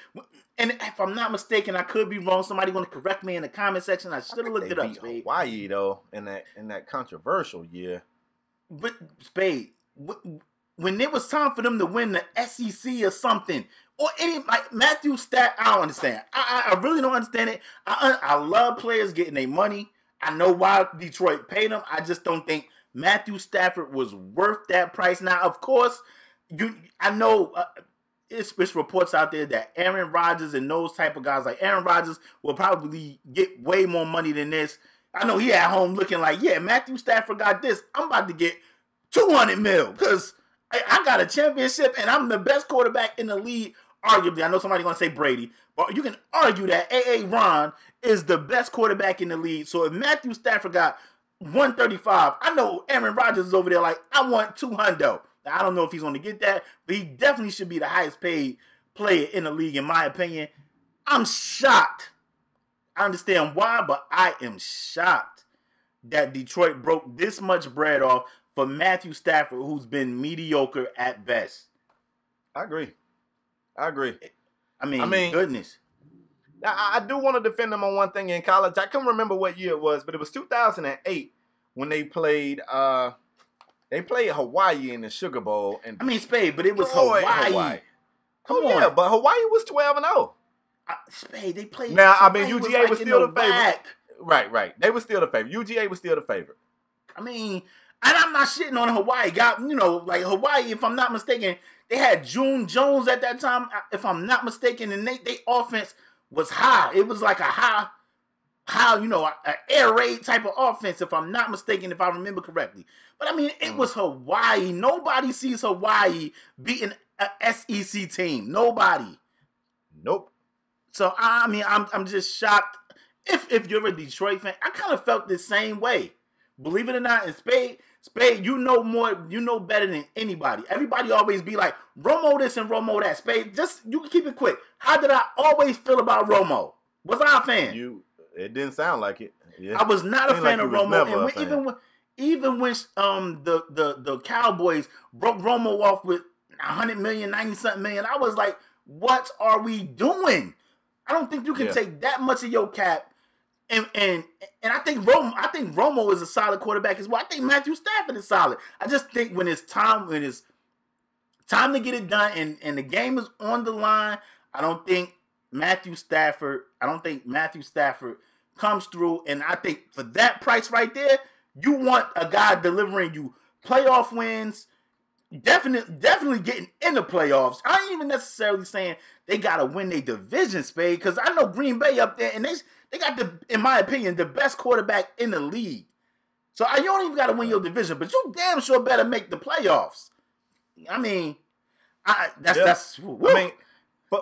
And if I'm not mistaken, I could be wrong. Somebody going to correct me in the comment section. I should have looked it up, Spade. Hawaii, though, in that controversial year. But, Spade, when it was time for them to win the SEC or something, or any, like Matthew Stafford, I don't understand. I really don't understand it. I love players getting their money. I know why Detroit paid them. I just don't think Matthew Stafford was worth that price. Now, of course, I know... It's reports out there that Aaron Rodgers and those type of guys like Aaron Rodgers will probably get way more money than this. I know he at home looking like, yeah, Matthew Stafford got this. I'm about to get $200 million because I got a championship and I'm the best quarterback in the league. Arguably, I know somebody's going to say Brady, but you can argue that A.A. Ron is the best quarterback in the league. So if Matthew Stafford got 135, I know Aaron Rodgers is over there like, I want 200. Now, I don't know if he's going to get that, but he definitely should be the highest paid player in the league, in my opinion. I'm shocked. I understand why, but I am shocked that Detroit broke this much bread off for Matthew Stafford, who's been mediocre at best. I agree. I mean, goodness. I do want to defend them on one thing in college. I can't remember what year it was, but it was 2008 when they played Hawaii in the Sugar Bowl. And Spade, but it was Hawaii. Come on. Yeah, but Hawaii was 12-0. Spade, they played. Now, Hawaii UGA was still the favorite. Back. Right. They were still the favorite. UGA was still the favorite. And I'm not shitting on Hawaii. Like Hawaii, if I'm not mistaken, they had June Jones at that time, if I'm not mistaken, and they offense was high. It was like a an air raid type of offense, if I'm not mistaken, if I remember correctly. But it was Hawaii. Nobody sees Hawaii beating a SEC team. Nobody. Nope. So I'm just shocked. If you're a Detroit fan, I kind of felt the same way. Believe it or not, in Spade, you know more, you know better than anybody. Everybody always be like, Romo this and Romo that. Spade, you can keep it quick. How did I always feel about Romo? Was I a fan? It didn't sound like it. Yeah. I was not a fan of Romo. And even when the Cowboys broke Romo off with $100 million, 90-something million, I was like, what are we doing? I don't think you can take that much of your cap. And I think Romo is a solid quarterback as well. I think Matthew Stafford is solid. I just think when it's time to get it done and the game is on the line, I don't think Matthew Stafford comes through. And I think for that price right there, you want a guy delivering you playoff wins, definitely getting in the playoffs. I ain't even necessarily saying they gotta win their division, Spade, because I know Green Bay up there and they got in my opinion, the best quarterback in the league. So you don't even got to win your division, but you damn sure better make the playoffs.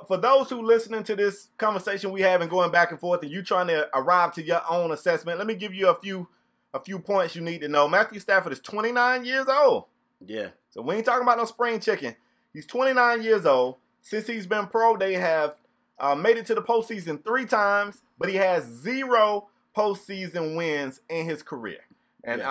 For those who listening to this conversation we have and going back and forth, and you trying to arrive to your own assessment, let me give you a few points you need to know. Matthew Stafford is 29 years old. Yeah. So we ain't talking about no spring chicken. He's 29 years old. Since he's been pro, they have made it to the postseason 3 times, but he has 0 postseason wins in his career. And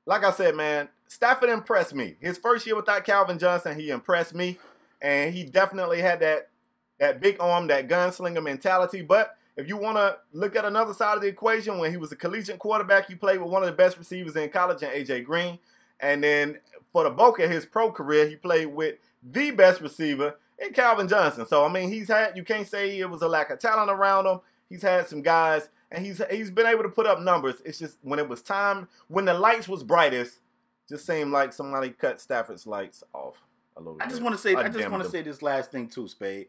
like I said, man, Stafford impressed me. His first year without Calvin Johnson, he impressed me. And he definitely had that big arm, that gunslinger mentality. But if you want to look at another side of the equation, when he was a collegiate quarterback, he played with one of the best receivers in college in A.J. Green. And then for the bulk of his pro career, he played with the best receiver in Calvin Johnson. So, you can't say it was a lack of talent around him. He's had some guys, and he's been able to put up numbers. It's just when it was time, when the lights was brightest, just seemed like somebody cut Stafford's lights off a little bit. I just want to say this last thing too, Spade.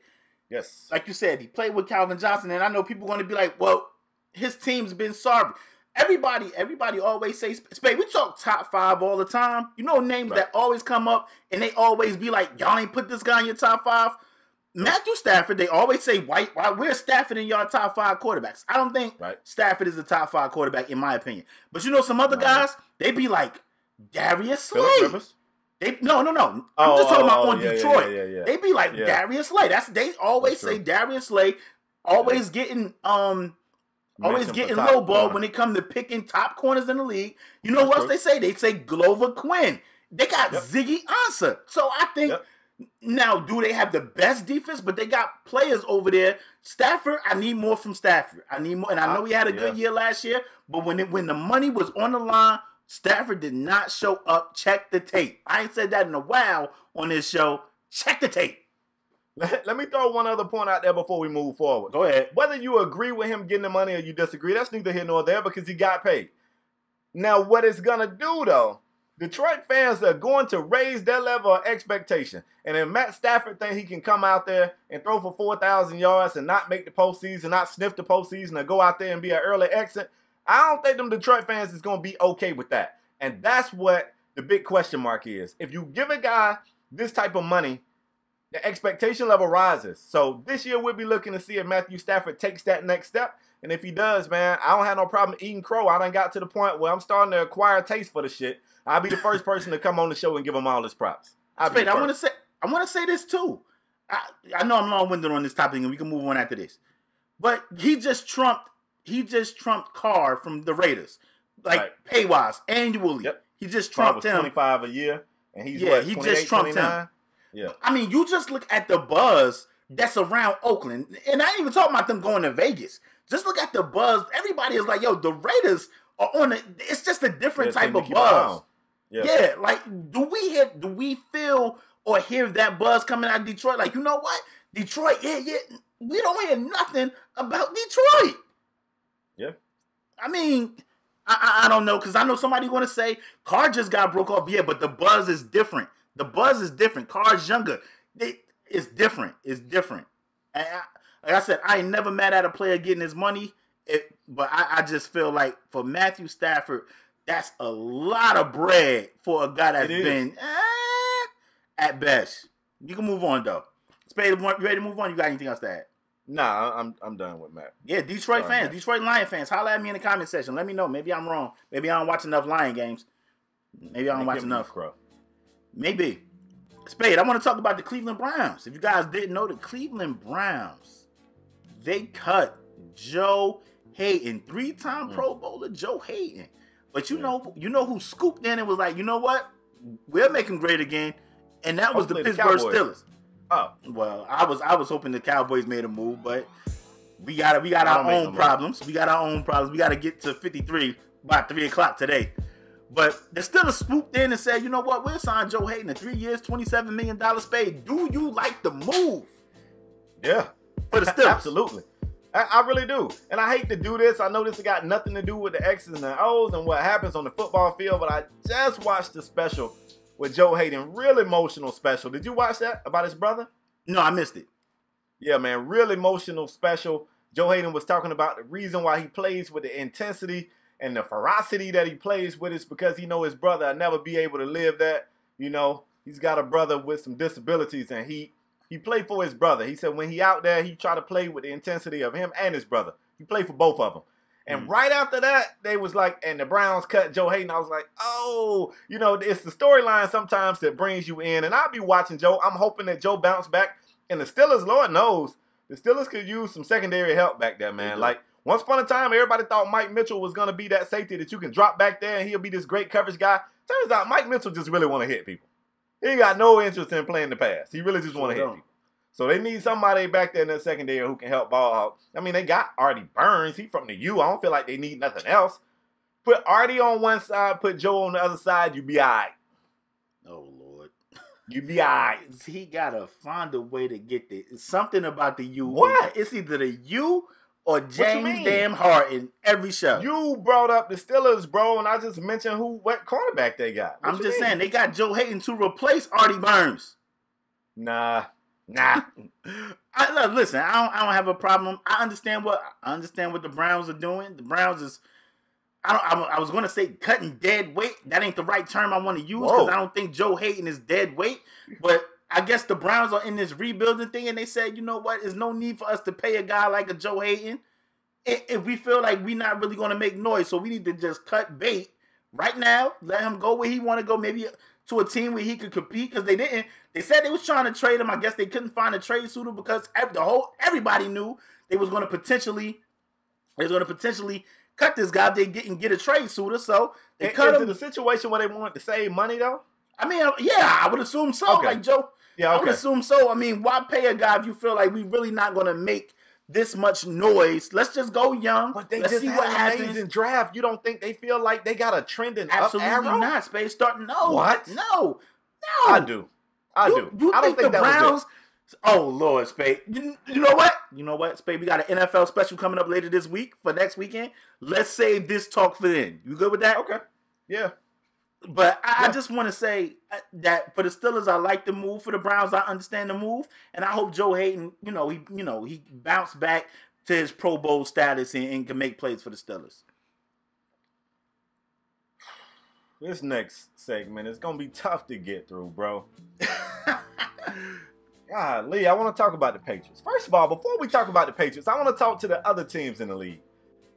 Yes. Like you said, he played with Calvin Johnson, and I know people are going to be like, well, his team's been sorry. Everybody always say, Spade, we talk top 5 all the time. You know names that always come up, and they always be like, y'all ain't put this guy in your top 5. Matthew Stafford, they always say, why where's Stafford in your top 5 quarterbacks? I don't think Stafford is a top 5 quarterback, in my opinion. But you know some other guys, they be like, Darius Slay. No. I'm just talking about Detroit. Yeah. They be like Darius Slay. They always say Darius Slay, always getting low ball when it comes to picking top corners in the league. You know what else they say? They say Glover Quinn. They got Ziggy Ansah. So I think now, do they have the best defense? But they got players over there. Stafford, I need more from Stafford. I need more, and I know he had a good year last year. But when the money was on the line, Stafford did not show up. Check the tape. I ain't said that in a while on this show. Check the tape. Let me throw one other point out there before we move forward. Go ahead. Whether you agree with him getting the money or you disagree, that's neither here nor there because he got paid. Now, what it's going to do, though, Detroit fans are going to raise their level of expectation. And if Matt Stafford thinks he can come out there and throw for 4,000 yards and not make the postseason, not sniff the postseason, or go out there and be an early exit, I don't think them Detroit fans is going to be okay with that. And that's what the big question mark is. If you give a guy this type of money, the expectation level rises. So this year we'll be looking to see if Matthew Stafford takes that next step. And if he does, man, I don't have no problem eating crow. I done got to the point where I'm starting to acquire a taste for the shit. I'll be the first person to come on the show and give him all his props. I want to say this too. I know I'm long-winded on this topic, and we can move on after this. But he just trumped Carr from the Raiders, pay-wise, annually. Yep. He just trumped him. 25 a year, and he's he just trumped 29? Him. Yeah. I mean, you just look at the buzz that's around Oakland, and I ain't even talking about them going to Vegas. Just look at the buzz. Everybody is like, yo, the Raiders are on it. It's just a different type of buzz. Yeah, like, do we feel or hear that buzz coming out of Detroit? Like, you know what? Detroit, we don't hear nothing about Detroit. Yeah. I mean, I don't know, because I know somebody going to say Carr just got broke off. Yeah, but the buzz is different. The buzz is different. Carr's younger. It's different. It's different. And like I said, I ain't never mad at a player getting his money, but I just feel like for Matthew Stafford, that's a lot of bread for a guy that's been at best. You can move on, though. Spade, you ready to move on? You got anything else to add? Nah, I'm done with Matt. Yeah, Detroit fans, Matt. Detroit Lion fans, holler at me in the comment section. Let me know. Maybe I'm wrong. Maybe I don't watch enough Lion games. Maybe I don't watch enough. Crow. Maybe. Spade, I want to talk about the Cleveland Browns. If you guys didn't know, the Cleveland Browns, they cut Joe Haden, 3-time Pro Bowler Joe Haden. But you know who scooped in and was like, you know what? We'll make him great again. And that was the Pittsburgh Steelers. Oh. Well, I was hoping the Cowboys made a move, but we got our own problems. We got our own problems. We got to get to 53 by 3 o'clock today. But the Steelers swooped in and said, you know what? We'll sign Joe Haden in 3 years, $27 million. Spade. Do you like the move? Yeah. For the Steelers. Absolutely. I really do. And I hate to do this. I know this has got nothing to do with the X's and the O's and what happens on the football field, but I just watched the special with Joe Haden. Real emotional special. Did you watch that about his brother? No, I missed it. Yeah, man. Real emotional special. Joe Haden was talking about the reason why he plays with the intensity and the ferocity that he plays with is because he know his brother will never be able to live that. You know, he's got a brother with some disabilities, and he played for his brother. He said when he out there, he try to play with the intensity of him and his brother. He played for both of them. And right after that, they was like, and the Browns cut Joe Haden. I was like, oh, you know, it's the storyline sometimes that brings you in. And I'll be watching Joe. I'm hoping that Joe bounced back. And the Steelers, Lord knows, the Steelers could use some secondary help back there, man. Like, once upon a time, everybody thought Mike Mitchell was going to be that safety that you can drop back there and he'll be this great coverage guy. Turns out Mike Mitchell just really want to hit people. He got no interest in playing the pass. He really just want to hit people. So they need somebody back there in that secondary who can help ball out. I mean, they got Artie Burns. He from the U. I don't feel like they need nothing else. Put Artie on one side, put Joe on the other side, you be all right. Oh, Lord. You be all right. He got to find a way to get there. It's something about the U. What? It's either the U or James Damn Harden every show. You brought up the Steelers, bro, and I just mentioned what cornerback they got. I'm just saying, they got Joe Haden to replace Artie Burns. Nah. Listen, I don't have a problem. I understand what the Browns are doing. The Browns is, I was going to say cutting dead weight. That ain't the right term I want to use because I don't think Joe Haden is dead weight. But I guess the Browns are in this rebuilding thing, and they said, you know what? There's no need for us to pay a guy like a Joe Haden if we feel like we're not really going to make noise. So we need to just cut bait right now. Let him go where he want to go. Maybe to a team where he could compete because they didn't. They said they was trying to trade him. I guess they couldn't find a trade suitor because everybody knew they was going to potentially cut this guy if they didn't get a trade suitor. So they cut him. Is it a situation where they wanted to save money though? I mean, yeah, I would assume so. Okay. Like Joe, yeah, okay. I would assume so. I mean, why pay a guy if you feel like we really not going to make this much noise? Let's just go young. But they Let's just see had what an happens. amazing draft. You don't think they feel like they got a trending Absolutely up arrow? not. Space starting. No. What? No. I do. I do. You I don't think the that Browns? was it. Oh Lord, Spade. You know what? You know what, Spade? We got an NFL special coming up later this week for next weekend. Let's save this talk for then. You good with that? Okay. Yeah. But I just want to say that for the Steelers, I like the move. For the Browns, I understand the move, and I hope Joe Haden, he bounced back to his Pro Bowl status and can make plays for the Steelers. This next segment is going to be tough to get through, bro. Golly, I want to talk about the Patriots. First of all, before we talk about the Patriots, I want to talk to the other teams in the league.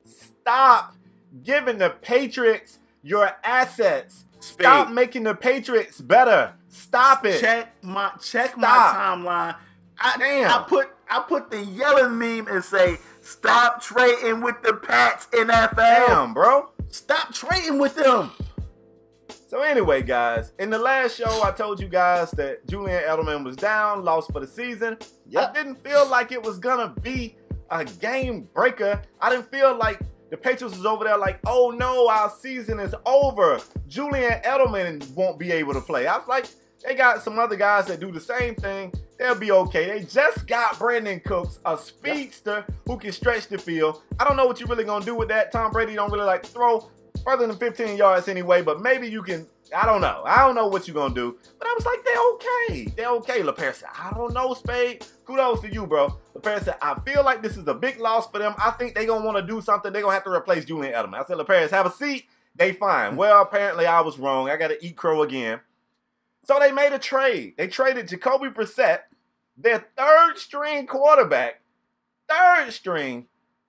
Stop giving the Patriots your assets. Stop making the Patriots better. Stop it. Check my timeline. I put the yelling meme and say, stop trading with the Pats, NFL. Damn, bro. Stop trading with them. So anyway, guys, in the last show, I told you guys that Julian Edelman was down, lost for the season. Yep. I didn't feel like it was going to be a game breaker. I didn't feel like the Patriots was over there like, oh no, our season is over. Julian Edelman won't be able to play. I was like, they got some other guys that do the same thing. They'll be okay. They just got Brandon Cooks, a speedster who can stretch the field. I don't know what you're really going to do with that. Tom Brady don't really like to throw further than 15 yards anyway, but maybe you can. I don't know. I don't know what you're going to do. But I was like, they're okay. They're okay. LePere said, I don't know, Spade. Kudos to you, bro. LePere said, I feel like this is a big loss for them. I think they're going to want to do something. They're going to have to replace Julian Edelman. I said, LePere, have a seat. They fine. Well, apparently I was wrong. I got to eat crow again. So they made a trade. They traded Jacoby Brissett, their third-string quarterback, to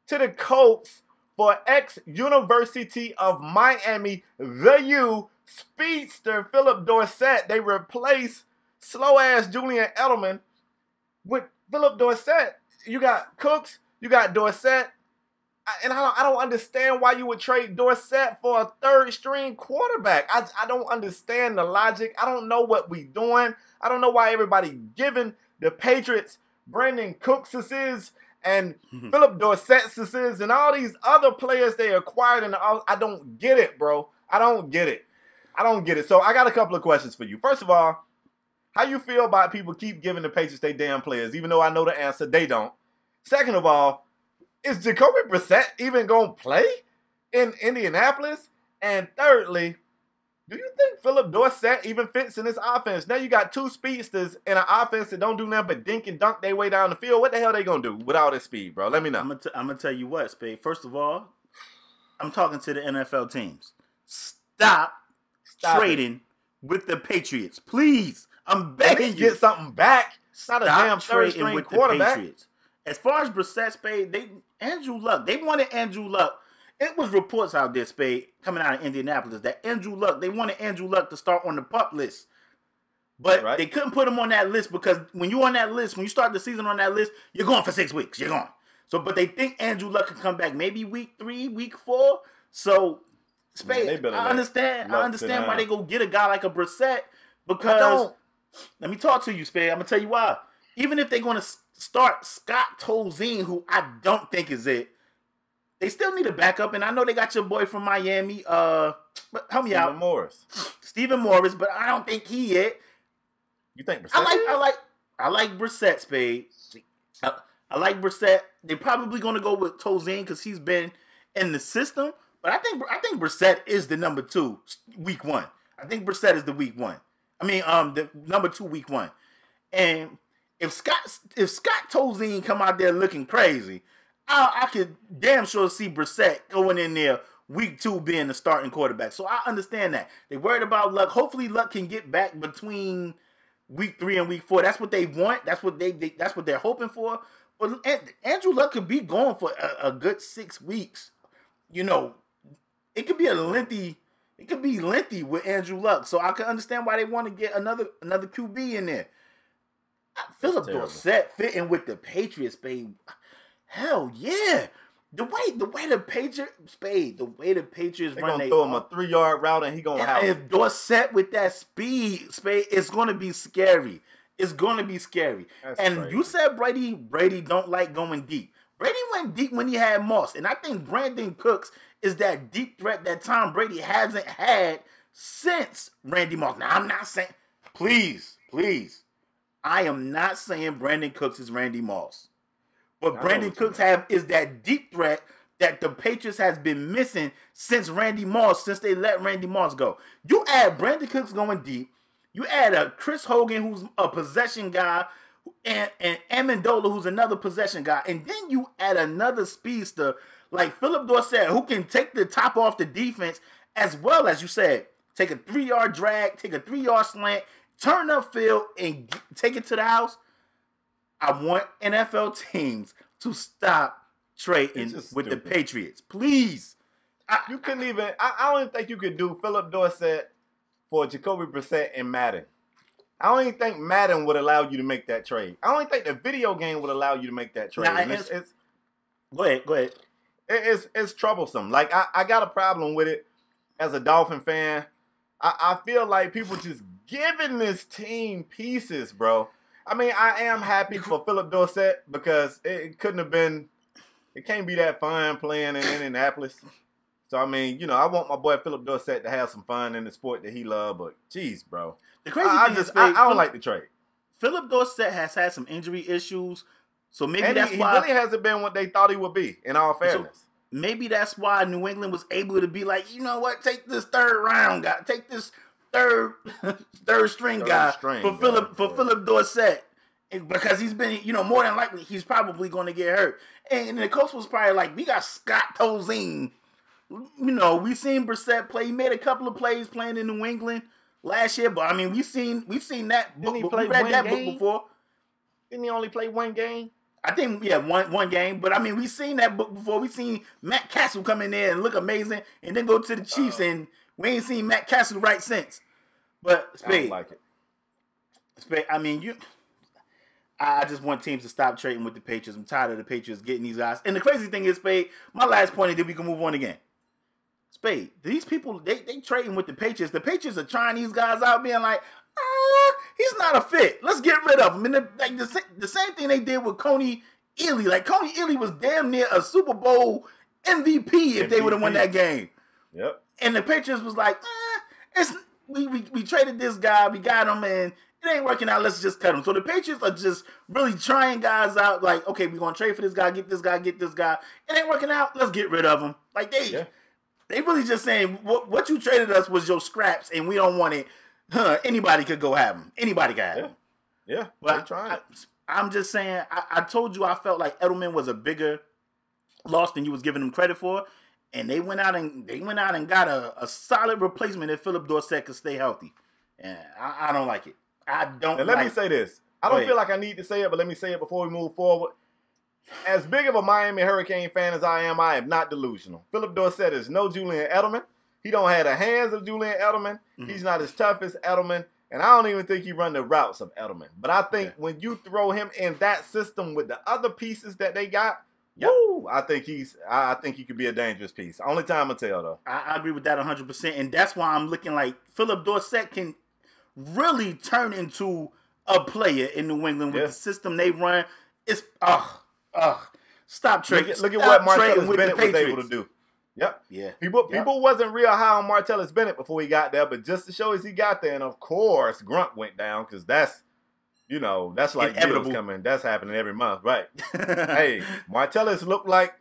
the Colts for ex-University of Miami, the U, speedster Philip Dorsett. They replaced slow-ass Julian Edelman with Philip Dorsett. You got Cooks, you got Dorsett, and I don't understand why you would trade Dorsett for a third-string quarterback. I don't understand the logic. I don't know what we doing. I don't know why everybody giving the Patriots Brandon Cooks and Philip Dorsett and all these other players they acquired. And I don't get it, bro. I don't get it. So I got a couple of questions for you. First of all, how you feel about people keep giving the Patriots their damn players, even though I know the answer, they don't. Second of all, is Jacoby Brissett even going to play in Indianapolis? And thirdly, do you think Philip Dorsett even fits in this offense? Now you got two speedsters in an offense that don't do nothing but dink and dunk their way down the field. What the hell they going to do with all this speed, bro? Let me know. I'm going to tell you what, Spade. First of all, I'm talking to the NFL teams. Stop trading with the Patriots. Please. I'm begging you. Get something back. It's not a damn third-string quarterback. As far as Brissett, Spade, Andrew Luck. They wanted Andrew Luck. It was reports out there, Spade, coming out of Indianapolis, that they wanted Andrew Luck to start on the PUP list. But they couldn't put him on that list because when you're on that list, when you start the season on that list, you're going for 6 weeks. You're gone. So, but they think Andrew Luck can come back maybe week 3, week 4. So, Spade, I understand why they go get a guy like a Brissett because, let me talk to you, Spade. I'm going to tell you why. Even if they're going to start Scott Tolzien, who I don't think is it, they still need a backup, and I know they got your boy from Miami. Help me out, Stephen Morris, but I don't think he it. You think Brissett? I like Brissett, Spade. I like Brissett. They're probably going to go with Tolzien because he's been in the system, but I think Brissett is the number 2 week 1. I think Brissett is the week 1. I mean, the number 2 week 1. And if Scott Tolzien come out there looking crazy, I could damn sure see Brissett going in there week 2 being the starting quarterback. So I understand that. They worried about Luck. Hopefully Luck can get back between week 3 and week 4. That's what they want. That's what that's what they're hoping for. But Andrew Luck could be gone for a good 6 weeks. You know, it could be lengthy with Andrew Luck. So I can understand why they want to get another QB in there. Philip Dorsett fitting with the Patriots, babe. Hell yeah. The way the Patriots they're run, gonna throw him a 3-yard route and he gonna have if Dorsett with that speed, Spade, it's gonna be scary. It's gonna be scary. That's crazy. You said Brady don't like going deep. Brady went deep when he had Moss, and I think Brandon Cooks is that deep threat that Tom Brady hasn't had since Randy Moss. Now I'm not saying, please, I am not saying Brandon Cooks is Randy Moss. But Brandon Cooks is that deep threat that the Patriots has been missing since since they let Randy Moss go. You add Brandon Cooks going deep, you add a Chris Hogan who's a possession guy, and Amendola who's another possession guy, and then you add another speedster like Philip Dorsett who can take the top off the defense, as well as you said, take a 3-yard drag, take a 3-yard slant, turn upfield, and take it to the house. I want NFL teams to stop trading with the Patriots. Please. You couldn't even... I don't even think you could do Philip Dorsett for Jacoby Brissett in Madden. I don't even think Madden would allow you to make that trade. I don't even think the video game would allow you to make that trade. Go ahead. It's troublesome. Like, I got a problem with it as a Dolphin fan. I feel like people just giving this team pieces, bro. I mean, I am happy for Philip Dorsett because it couldn't have been... It can't be that fun playing in Indianapolis. So, I mean, you know, I want my boy Philip Dorsett to have some fun in the sport that he loves, but geez, bro. The crazy thing is, I don't like the trade. Philip Dorsett has had some injury issues, so maybe and that's he why... He really hasn't been what they thought he would be, in all fairness. So maybe that's why New England was able to be like, you know what, take this third round guy, take this third string guy for Philip Dorsett. Because he's been, you know, more than likely, he's probably going to get hurt. And the coach was probably like, we got Scott Tolzien. You know, we seen Brissett play. He made a couple of plays playing in New England last year. But, I mean, we've seen that book. We read that book before. Didn't he only play one game? I think, yeah, one game. But, I mean, we've seen that book before. We've seen Matt Castle come in there and look amazing and then go to the Chiefs. And we ain't seen Matt Castle right since. But, Spade. I don't like it. Spade, I mean, I just want teams to stop trading with the Patriots. I'm tired of the Patriots getting these guys. And the crazy thing is, Spade, my last point is that we can move on again. Spade, these people, they trading with the Patriots. The Patriots are trying these guys out, being like, he's not a fit. Let's get rid of him. And like the same thing they did with Coney Ely. Like, Coney Ely was damn near a Super Bowl MVP if they would have won that game. Yep. And the Patriots was like, we traded this guy. We got him, and it ain't working out, let's just cut him. So the Patriots are just really trying guys out, like, okay, we're going to trade for this guy, get this guy. It ain't working out, let's get rid of him. Like, they really just saying, what you traded us was your scraps, and we don't want it. Anybody could go have him. Anybody can have him. Yeah, but I'm just saying, I told you I felt like Edelman was a bigger loss than you was giving him credit for, and they went out and got a solid replacement if Philip Dorsett could stay healthy. And I don't like it. I don't. Now, let me say this. I don't feel like I need to say it, but let me say it before we move forward. As big of a Miami Hurricane fan as I am not delusional. Philip Dorsett is no Julian Edelman. He don't have the hands of Julian Edelman. Mm-hmm. He's not as tough as Edelman. And I don't even think he run the routes of Edelman. But I think when you throw him in that system with the other pieces that they got, I think he could be a dangerous piece. Only time will tell, though. I agree with that 100%. And that's why I'm looking like Philip Dorsett can really turn into a player in New England with the system they run. It's stop trading. Look at what Martellus Bennett was able to do. Yep. Yeah. People wasn't real high on Martellus Bennett before he got there, but just to show as he got there, and of course Grunt went down because that's like inevitable coming. That's happening every month, right? Hey, Martellus looked like.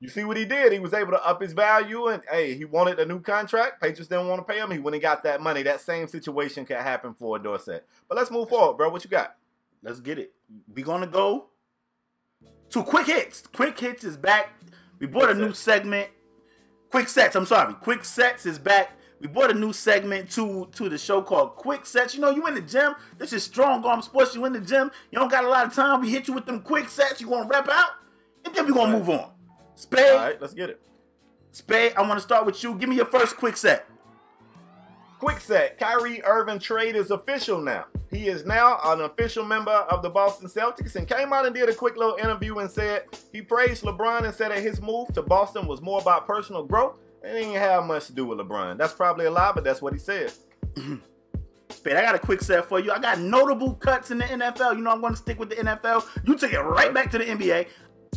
You see what he did? He was able to up his value, and, hey, he wanted a new contract. Patriots didn't want to pay him. He went and got that money. That same situation could happen for Dorsett. But let's move forward, bro. What you got? Let's get it. We're going to go to Quick Hits. Quick Hits is back. We bought a new segment. Quick Sets, I'm sorry. Quick Sets is back. We brought a new segment to the show called Quick Sets. You know, you in the gym. This is Strong Arm Sports. You in the gym. You don't got a lot of time. We hit you with them quick sets. You going to rep out, and then we're going to move on. Spade. All right, let's get it. Spade, I want to start with you. Give me your first quick set. Quick set. Kyrie Irving trade is official now. He is now an official member of the Boston Celtics and came out and did a quick little interview and said he praised LeBron and said that his move to Boston was more about personal growth and it didn't have much to do with LeBron. That's probably a lie, but that's what he said. Spade, I got a quick set for you. I got notable cuts in the NFL. You know I'm going to stick with the NFL. You take it right back to the NBA.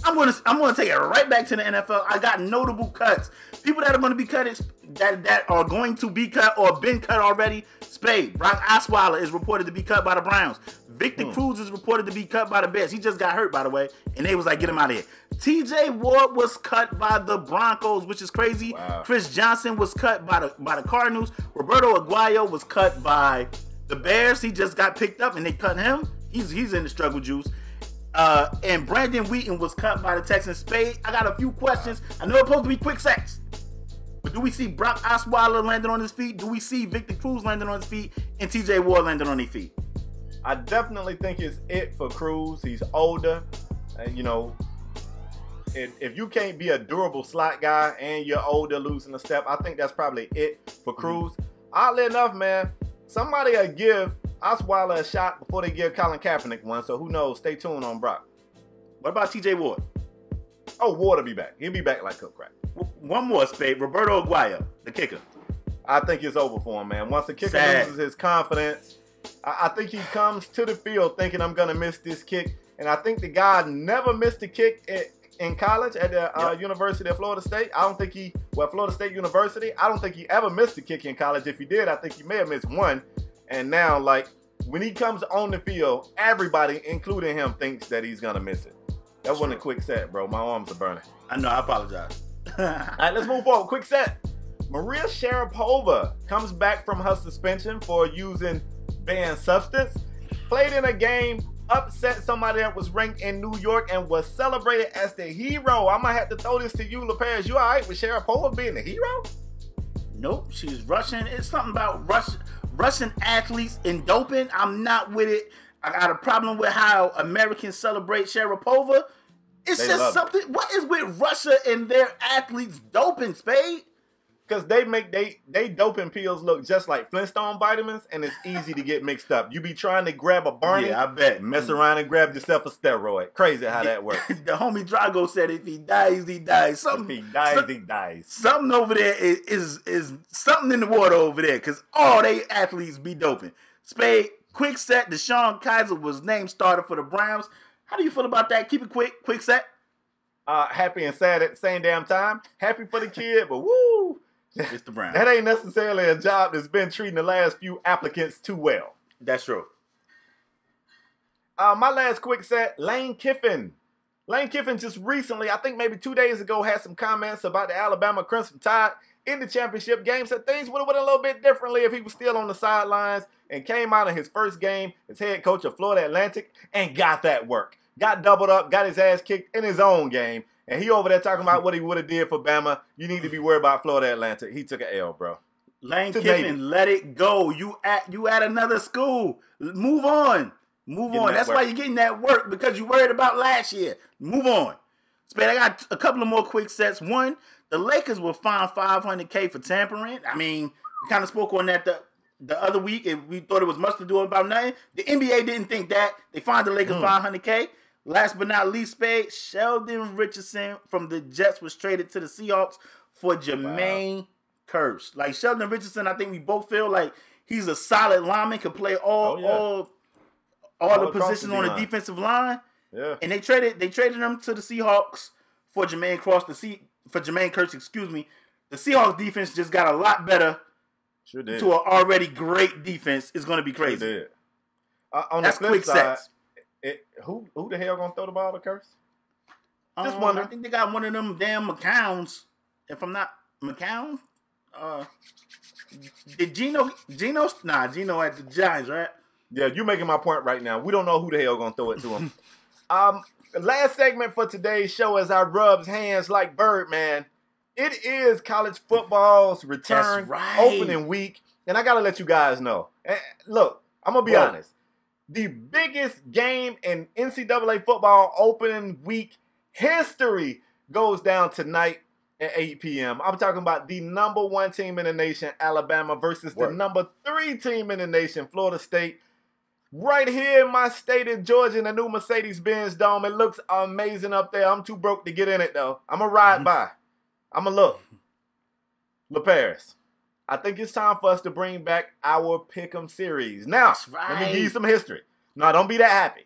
I'm gonna take it right back to the NFL. I got notable cuts. People that are going to be cut, that are going to be cut or been cut already. Spade, Brock Osweiler is reported to be cut by the Browns. Victor Cruz is reported to be cut by the Bears. He just got hurt, by the way, and they was like, get him out of here. TJ Ward was cut by the Broncos, which is crazy. Wow. Chris Johnson was cut by the Cardinals. Roberto Aguayo was cut by the Bears. He just got picked up, and they cut him. He's in the struggle juice. And Brandon Wheaton was cut by the Texans. Spade, I got a few questions. I know it's supposed to be quick sets, But do we see Brock Osweiler landing on his feet? Do we see Victor Cruz landing on his feet? And TJ Ward landing on their feet? I definitely think it's it for Cruz. He's older. You know, if you can't be a durable slot guy and you're older, losing a step, I think that's probably it for Cruz. Oddly enough, man, somebody will give Osweiler a shot before they give Colin Kaepernick one. So who knows? Stay tuned on Brock. What about TJ Ward? Oh, Ward will be back. He'll be back like cook crack. One more, Spade. Roberto Aguayo, the kicker. I think it's over for him, man. Once the kicker loses his confidence, I think he comes to the field thinking I'm going to miss this kick. And I think the guy never missed a kick in college at the University of Florida State. I don't think Florida State University, I don't think he ever missed a kick in college. If he did, I think he may have missed one. And now, like, when he comes on the field, everybody, including him, thinks that he's going to miss it. That wasn't a quick set, bro. My arms are burning. I know. I apologize. All right, let's move forward. Quick set. Maria Sharapova comes back from her suspension for using banned substance. Played in a game, upset somebody that was ranked in New York and was celebrated as the hero. I might have to throw this to you, LaPaz. You all right with Sharapova being the hero? Nope. She's Russian. It's something about Russian athletes and doping. I'm not with it. I got a problem with how Americans celebrate Sharapova. It's just something. What is with Russia and their athletes doping, Spade? Because they make they doping pills look just like Flintstone vitamins, and it's easy to get mixed up. You be trying to grab a Barney, yeah, I bet. Mess around and grab yourself a steroid. Crazy how that works. The homie Drago said if he dies, he dies. Something, if he dies, he dies. Something over there is something in the water over there, because all they athletes be doping. Spade, quick set. Deshaun Kaiser was named starter for the Browns. How do you feel about that? Keep it quick set. Happy and sad at the same damn time. Happy for the kid, but woo. It's the Browns. That ain't necessarily a job that's been treating the last few applicants too well. That's true. My last quick set, Lane Kiffin. Lane Kiffin just recently, I think maybe 2 days ago, had some comments about the Alabama Crimson Tide in the championship game. Said things would have went a little bit differently if he was still on the sidelines and came out in his first game as head coach of Florida Atlantic and got that work. Got doubled up, got his ass kicked in his own game. And he over there talking about what he would have did for Bama. You need to be worried about Florida Atlantic. He took an L, bro. Lane Kiffin, let it go. You at another school. Move on. Move on. That's why you're getting that work, because you worried about last year. Move on. Spade, I got a couple of more quick sets. One, the Lakers were fined $500K for tampering. I mean, we kind of spoke on that the other week, and we thought it was much to do about nothing. The NBA didn't think that. They fined the Lakers $500K. Last but not least, Spade, Sheldon Richardson from the Jets was traded to the Seahawks for Jermaine Kearse. Like, Sheldon Richardson, I think we both feel like he's a solid lineman, can play all the positions on the defensive line. Yeah. And they traded him to the Seahawks for Jermaine Kearse, excuse me. The Seahawks defense just got a lot better. Sure did. To an already great defense. It's going to be crazy. Sure did. On That's the flip quick side, sets. Who the hell gonna throw the ball to Kearse? Just wondering. I think they got one of them damn McCowns. If I'm not McCown, did Gino at the Giants, right? Yeah, you're making my point right now. We don't know who the hell gonna throw it to him. Last segment for today's show as I rubs hands like Birdman. It is college football's return, opening week, and I gotta let you guys know. Look, I'm gonna be honest. The biggest game in NCAA football opening week history goes down tonight at 8 p.m. I'm talking about the number 1 team in the nation, Alabama, versus the number 3 team in the nation, Florida State. Right here in my state of Georgia in the new Mercedes-Benz Dome. It looks amazing up there. I'm too broke to get in it, though. I'm going to ride by. I'm going to look. LaParis. I think it's time for us to bring back our Pick'em series. Now, let me give you some history. Now, don't be that happy.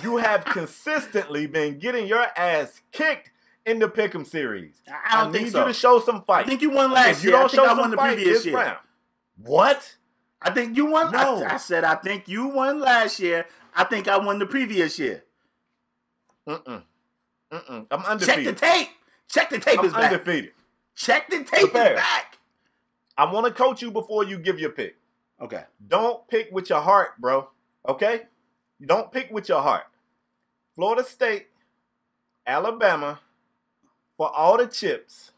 You have consistently been getting your ass kicked in the Pick'em series. I don't think so. I need you to show some fight. I think you won last year. You don't show some fight this round. What? I think you won. No. I said I think you won last year. I think I won the previous year. I'm undefeated. Check the tape. Check the tape is back. Undefeated. Check the tape is back. I want to coach you before you give your pick. Okay. Don't pick with your heart, bro. Okay? Don't pick with your heart. Florida State, Alabama, for all the chips.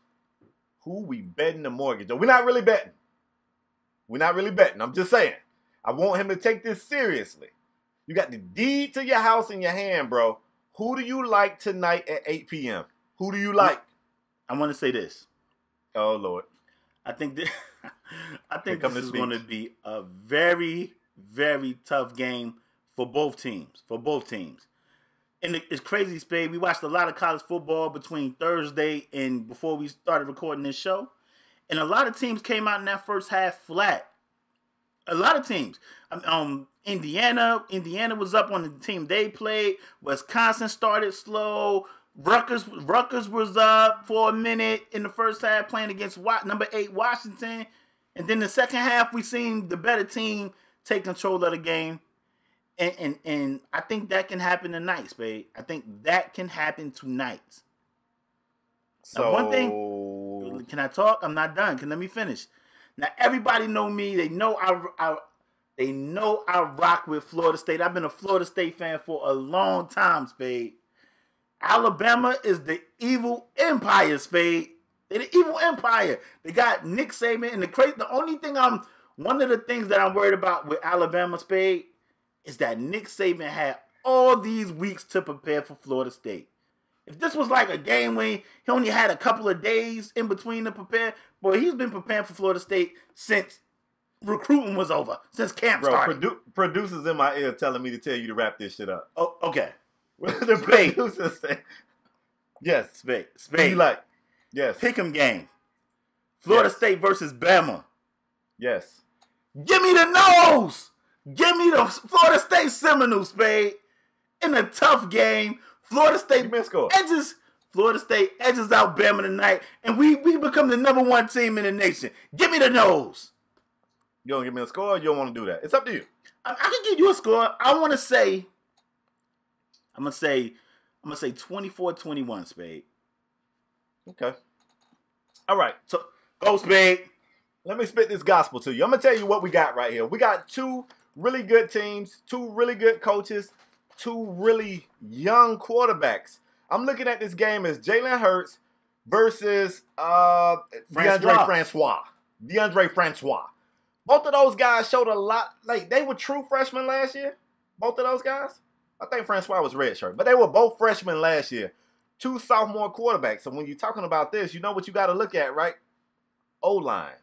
who we betting the mortgage on. We're not really betting. I'm just saying. I want him to take this seriously. You got the deed to your house in your hand, bro. Who do you like tonight at 8 p.m.? Who do you like? I want to say this. Oh, Lord. I think this is going to be a very, very tough game for both teams. And it's crazy, Spade. We watched a lot of college football between Thursday and before we started recording this show. And a lot of teams came out in that first half flat. A lot of teams. Indiana was up on the team they played. Wisconsin started slow. Rutgers was up for a minute in the first half playing against number 8 Washington. And then the second half, we seen the better team take control of the game. And I think that can happen tonight, Spade. I think that can happen tonight. So now, one thing, can I talk? I'm not done. Let me finish. Now, everybody know me. They know I rock with Florida State. I've been a Florida State fan for a long time, Spade. Alabama is the evil empire, Spade. They're the evil empire. They got Nick Saban, and one of the things that I'm worried about with Alabama, Spade, is that Nick Saban had all these weeks to prepare for Florida State. If this was like a game where he only had a couple of days in between to prepare, boy, he's been preparing for Florida State since recruiting was over, since camp started. Producers in my ear telling me to tell you to wrap this shit up. Oh, okay. The producers say, yes. Spade. Who you like? Yes. Pick'em game. Florida State versus Bama. Yes. Give me the nose. Give me the Florida State Seminoles, Spade. In a tough game, Florida State edges out Bama tonight, and we become the number 1 team in the nation. Give me the nose. You don't give me a score, or you don't want to do that? It's up to you. I can give you a score. I'm gonna say 24-21, Spade. Okay. All right. So go, Spade. Let me spit this gospel to you. I'm gonna tell you what we got right here. We got 2 really good teams, 2 really good coaches, 2 really young quarterbacks. I'm looking at this game as Jalen Hurts versus DeAndre Francois. Both of those guys showed a lot. Like, they were true freshmen last year. Both of those guys. I think Francois was redshirt, but they were both freshmen last year. 2 sophomore quarterbacks. So when you're talking about this, you know what you got to look at, right? O-line.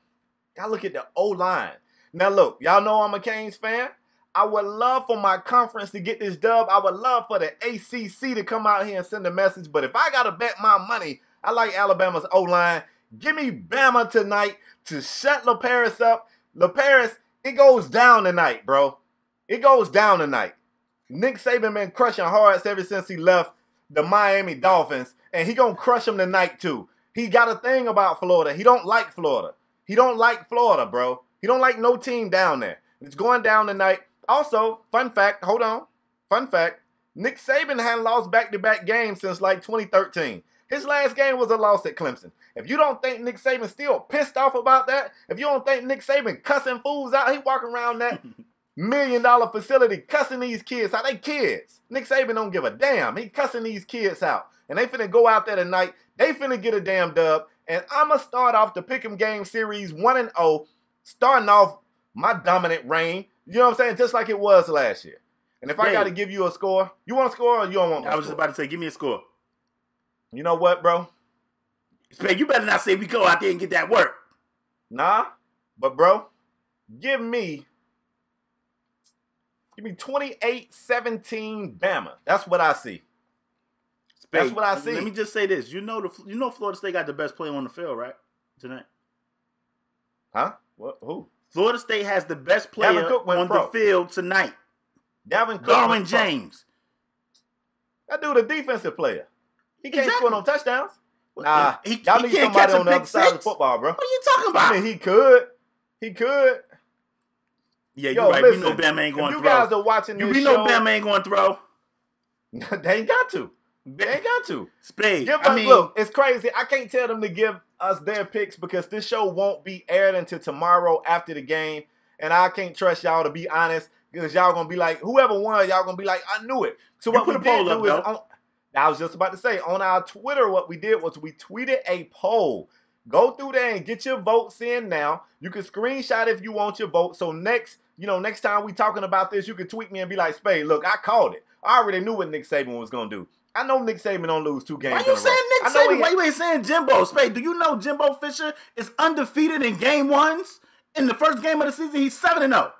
Got to look at the O-line. Now, look, y'all know I'm a Canes fan. I would love for my conference to get this dub. I would love for the ACC to come out here and send a message. But if I got to bet my money, I like Alabama's O-line. Give me Bama tonight to shut LaParis up. LaParis, it goes down tonight, bro. It goes down tonight. Nick Saban been crushing Hearts ever since he left the Miami Dolphins, and he gonna crush them tonight too. He got a thing about Florida. He don't like Florida. He don't like Florida, bro. He don't like no team down there. It's going down tonight. Also, fun fact, hold on. Fun fact, Nick Saban hadn't lost back-to-back games since like 2013. His last game was a loss at Clemson. If you don't think Nick Saban still pissed off about that, if you don't think Nick Saban cussing fools out, he walking around that $1 million facility cussing these kids out. They kids. Nick Saban don't give a damn. He cussing these kids out. And they finna go out there tonight. They finna get a damn dub. And I'ma start off the Pick'em Game Series 1-0, starting off my dominant reign. You know what I'm saying? Just like it was last year. And if I got to give you a score, you want a score or you don't want a score? I was just about to say, give me a score. You know what, bro? Spade, you better not say we go out there and get that work. Nah, but bro, give me 28-17 Bama. That's what I see. Spade, that's what I see. Let me just say this. You know Florida State got the best player on the field, right? Tonight. Huh? What? Who? Florida State has the best player on the field tonight. Darwin James. That dude a defensive player. He can't score no touchdowns. Nah, y'all need somebody on the other side of the football, bro. What are you talking about? I mean, he could. Yeah, you're right. Listen, we know Bama ain't going to throw. You guys are watching this show. We know Bama ain't going to throw. They ain't got to. Spade. Look, it's crazy. I can't tell them to give us their picks because this show won't be aired until tomorrow after the game. And I can't trust y'all to be honest because y'all going to be like, whoever won, y'all going to be like, I knew it. So what we did do is, I was just about to say, on our Twitter, what we did was we tweeted a poll. Go through there and get your votes in now. You can screenshot if you want your vote. So next time we talking about this, you can tweet me and be like, Spade, look, I called it. I already knew what Nick Saban was going to do. I know Nick Saban don't lose 2 games. Why you saying Nick Saban? Why you ain't saying Jimbo? Spade, do you know Jimbo Fisher is undefeated in game 1s? In the first game of the season, he's 7-0.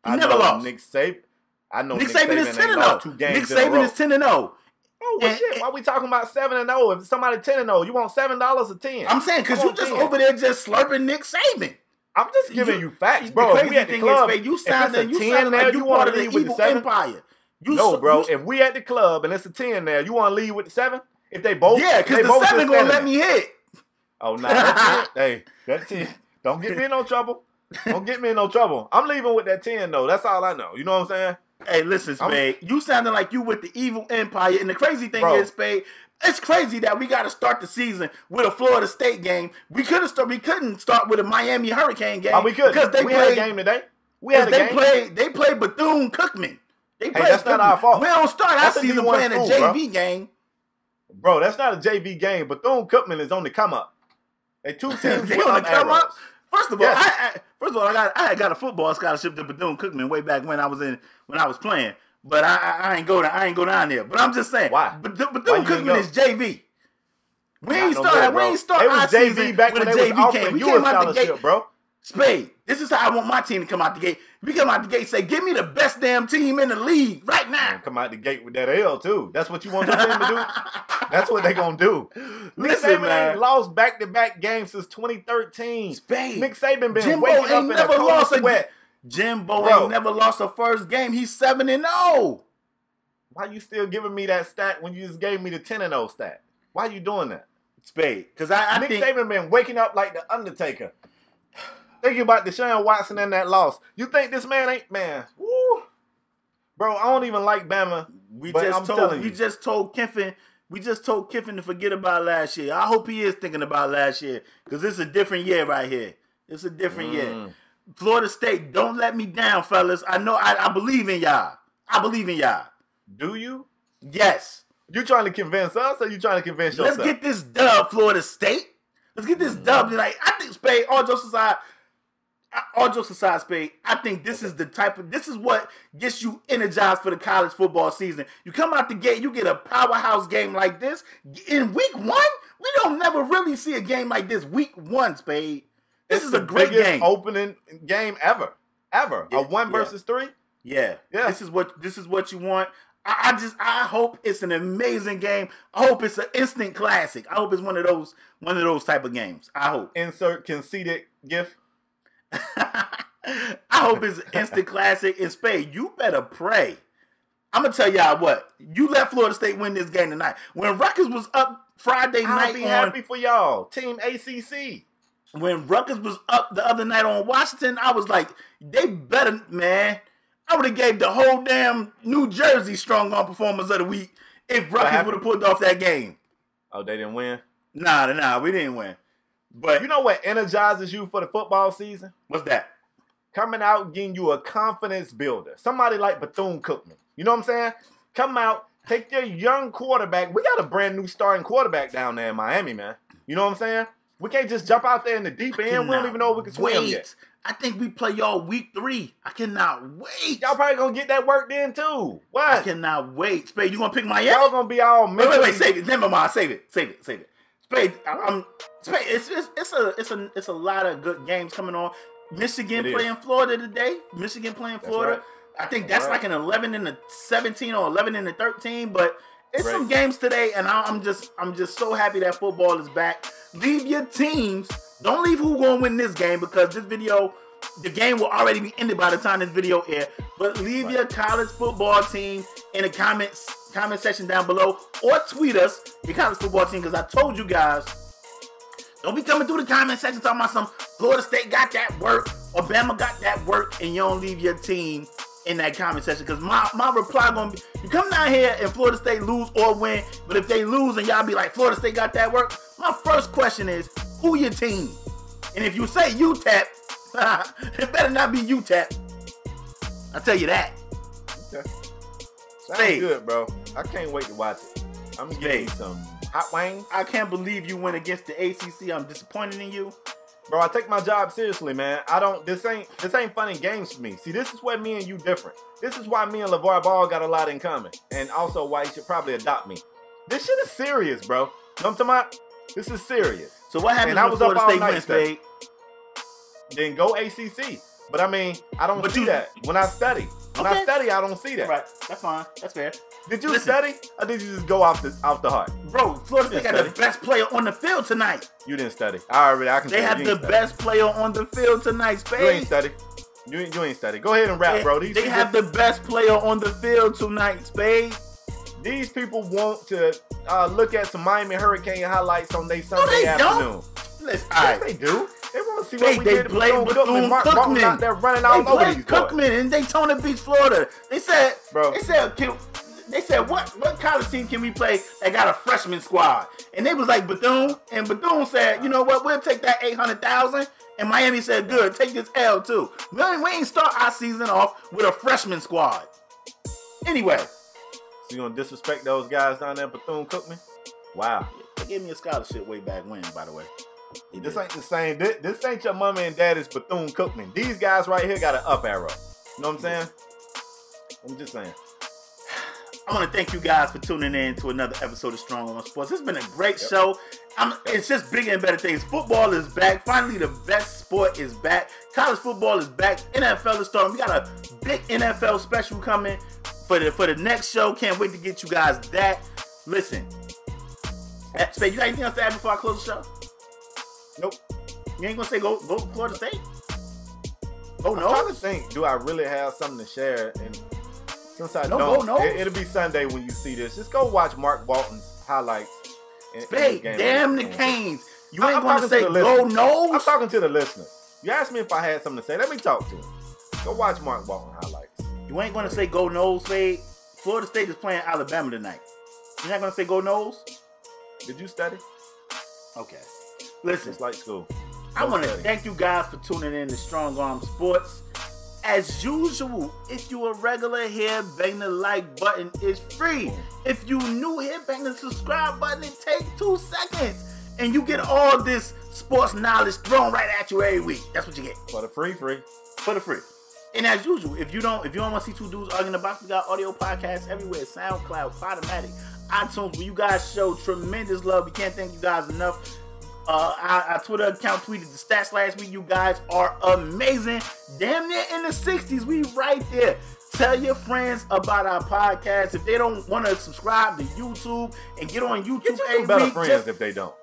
He never lost. Nick Saban. I know Nick Saban is 10-0. Nick Saban is 10-0. Oh, well, shit. Why we talking about 7-0? If somebody 10-0, you want $7 or 10? I'm saying because you just 10. Over there just slurping Nick Saban. I'm just giving you facts, bro. The crazy thing is, you sound like you part of the evil empire. No, bro. If we at the club and it's a 10 there, you want to lead with the 7? If they both, yeah, because the 7 gonna let me hit. Oh, nah. Hey, that 10. Don't get me in no trouble. Don't get me in no trouble. I'm leaving with that 10 though. That's all I know. You know what I'm saying? Hey, listen, Spade. You sounding like you with the evil empire. And the crazy thing is, Spade, it's crazy that we got to start the season with a Florida State game. We couldn't start with a Miami Hurricane game. Oh, we could. Because we had a game today. We had a game. They played Bethune-Cookman. That's not our fault. We don't start our season playing a JV game. Bro, that's not a JV game. Bethune-Cookman is on the come up. They 2 teams they on the come up. First of all, I got a football scholarship to Bethune-Cookman way back when I was playing, but I ain't go down there. But I'm just saying, why? Bethune-Cookman is JV. We ain't start our season back when a they JV game. We came out the gate, bro. Spade, this is how I want my team to come out the gate. We come out the gate, say, give me the best damn team in the league right now. Come out the gate with that L too. That's what you want your team to do? That's what they gonna do. Nick Saban ain't lost back-to-back games since 2013. Spade. Nick Saban been Jimbo waking up in a cold sweat. Jimbo ain't never lost a first game. He's 7-0. Why you still giving me that stat when you just gave me the 10-0 stat? Why you doing that? Spade. Because I Nick think Saban been waking up like the Undertaker. Thinking about Deshaun Watson and that loss. You think this man ain't, man? Woo. Bro, I don't even like Bama. We just told Kiffin to forget about last year. I hope he is thinking about last year because it's a different year right here. It's a different year. Florida State, don't let me down, fellas. I know I believe in y'all. I believe in y'all. Do you? Yes. You trying to convince us or you trying to convince yourself? Let's get this dub, Florida State. Let's get this dub. Like, I think, Spade, all jokes aside, Spade, I think this is what gets you energized for the college football season. You come out the gate, you get a powerhouse game like this. In week 1, we don't never really see a game like this week 1, Spade. This is a great game. Opening game ever. Yeah, a 1 versus 3? Yeah. This is what you want. I hope it's an amazing game. I hope it's an instant classic. I hope it's one of those type of games. I hope. Insert conceited gif. I hope it's an instant classic. And Spade, you better pray. I'm gonna tell y'all what. You let Florida State win this game tonight. When Rutgers was up Friday night, I'll be happy for y'all. Team ACC. When Rutgers was up the other night on Washington, I was like, they better, man. I would have gave the whole damn New Jersey strong arm performance of the week if Rutgers would have pulled off that game. Oh, they didn't win? Nah, we didn't win. But you know what energizes you for the football season? What's that? Coming out, getting you a confidence builder. Somebody like Bethune-Cookman. You know what I'm saying? Come out, take your young quarterback. We got a brand new starting quarterback down there in Miami, man. You know what I'm saying? We can't just jump out there in the deep end. We don't even know if we can swim yet. I think we play y'all week 3. I cannot wait. Y'all probably gonna get that work then too. What? I cannot wait. Spade, you gonna pick Miami? Y'all gonna be all mentally... Wait, save it. Never mind. Save it. Spade, Spade, it's a lot of good games coming on. Michigan playing Florida today. Right. I think that's like an 11-17 or 11-13, but it's some games today, and I'm just so happy that football is back. Leave your teams. Don't leave who gonna win this game because the game will already be ended by the time this video airs. But leave your college football team in the comment section down below, or tweet us your college football team because I told you guys. Don't be coming through the comment section talking about some Florida State got that work or Bama got that work and you don't leave your team in that comment section because my reply gonna be, you come down here and Florida State lose or win, but if they lose and y'all be like, Florida State got that work, my first question is, who your team? And if you say UTEP, it better not be UTEP. I'll tell you that. Okay. Sounds good, bro. I can't wait to watch it. I'm gonna give you some Hot wings. I can't believe you went against the ACC. I'm disappointed in you. Bro, I take my job seriously, man. This ain't fun and games for me. See, this is where me and you different. This is why me and LeVar Ball got a lot in common. And also why you should probably adopt me. This shit is serious, bro. You know what I'm talking about? This is serious. So what happened before the state wins, Spade? Then go ACC. But I mean, I don't see that when I study. When I study, I don't see that. Right. That's fine. That's fair. Did you study or did you just go off the heart? Bro, Florida State got the best player on the field tonight. You didn't study. I can They have the best player on the field tonight, Spade. You ain't study. You ain't study. Go ahead and rap, bro. They have the best player on the field tonight, Spade. These people want to look at some Miami Hurricane highlights on their Sunday afternoon. Listen, yes, they do. They want to see what we they did. Played Bethune-Cookman. Martin out there running all over these boys. Cookman in Daytona Beach, Florida. They said, what college team can we play that got a freshman squad? And they was like Bethune, and Bethune said, you know what, we'll take that $800,000. And Miami said, good, take this L too. We ain't start our season off with a freshman squad. Anyway. So you gonna disrespect those guys down there, Bethune-Cookman? Wow. They gave me a scholarship way back when, by the way. This ain't the same. This ain't your mama and daddy's Bethune-Cookman. These guys right here got an up arrow. You know what I'm saying? I'm just saying. I want to thank you guys for tuning in to another episode of Strong on Sports. It's been a great show. It's just bigger and better things. Football is back. Finally, the best sport is back. College football is back. NFL is starting. We got a big NFL special coming for the next show. Can't wait to get you guys that. Listen. Spade, you got anything else to add before I close the show? Nope. You ain't gonna say go Florida State? Oh no. I'm trying to think. Do I really have something to share? And since I don't, it'll be Sunday when you see this. Just go watch Mark Walton's highlights. Spade, damn the Canes. You ain't gonna say go nose? I'm talking to the listener. You asked me if I had something to say. Let me talk to him. Go watch Mark Walton highlights. You ain't gonna say go nose, Spade. Florida State is playing Alabama tonight. You're not gonna say go nose? Did you study? Okay. Listen, it's like school. I want to thank you guys for tuning in to Strong Arm Sports. As usual, if you a regular here, bang the like button. It's free. If you new here, bang the subscribe button. It takes 2 seconds. And you get all this sports knowledge thrown right at you every week. That's what you get. For the free. For the free. And as usual, if you don't want to see two dudes arguing in the box, we got audio podcasts everywhere. SoundCloud, UPodOmatic, iTunes, where you guys show tremendous love. We can't thank you guys enough. Our Twitter account tweeted the stats last week. You guys are amazing. Damn near in the 60s. We right there. Tell your friends about our podcast. If they don't want to subscribe to YouTube and get on YouTube, get you some better friends if they don't.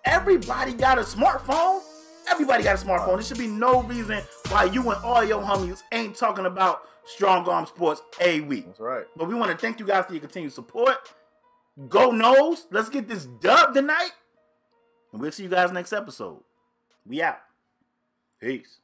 Everybody got a smartphone. Everybody got a smartphone. There should be no reason why you and all your homies ain't talking about Strong Arm Sports a week. That's right. But we want to thank you guys for your continued support. Go Noles. Let's get this dub tonight. And we'll see you guys next episode. We out. Peace.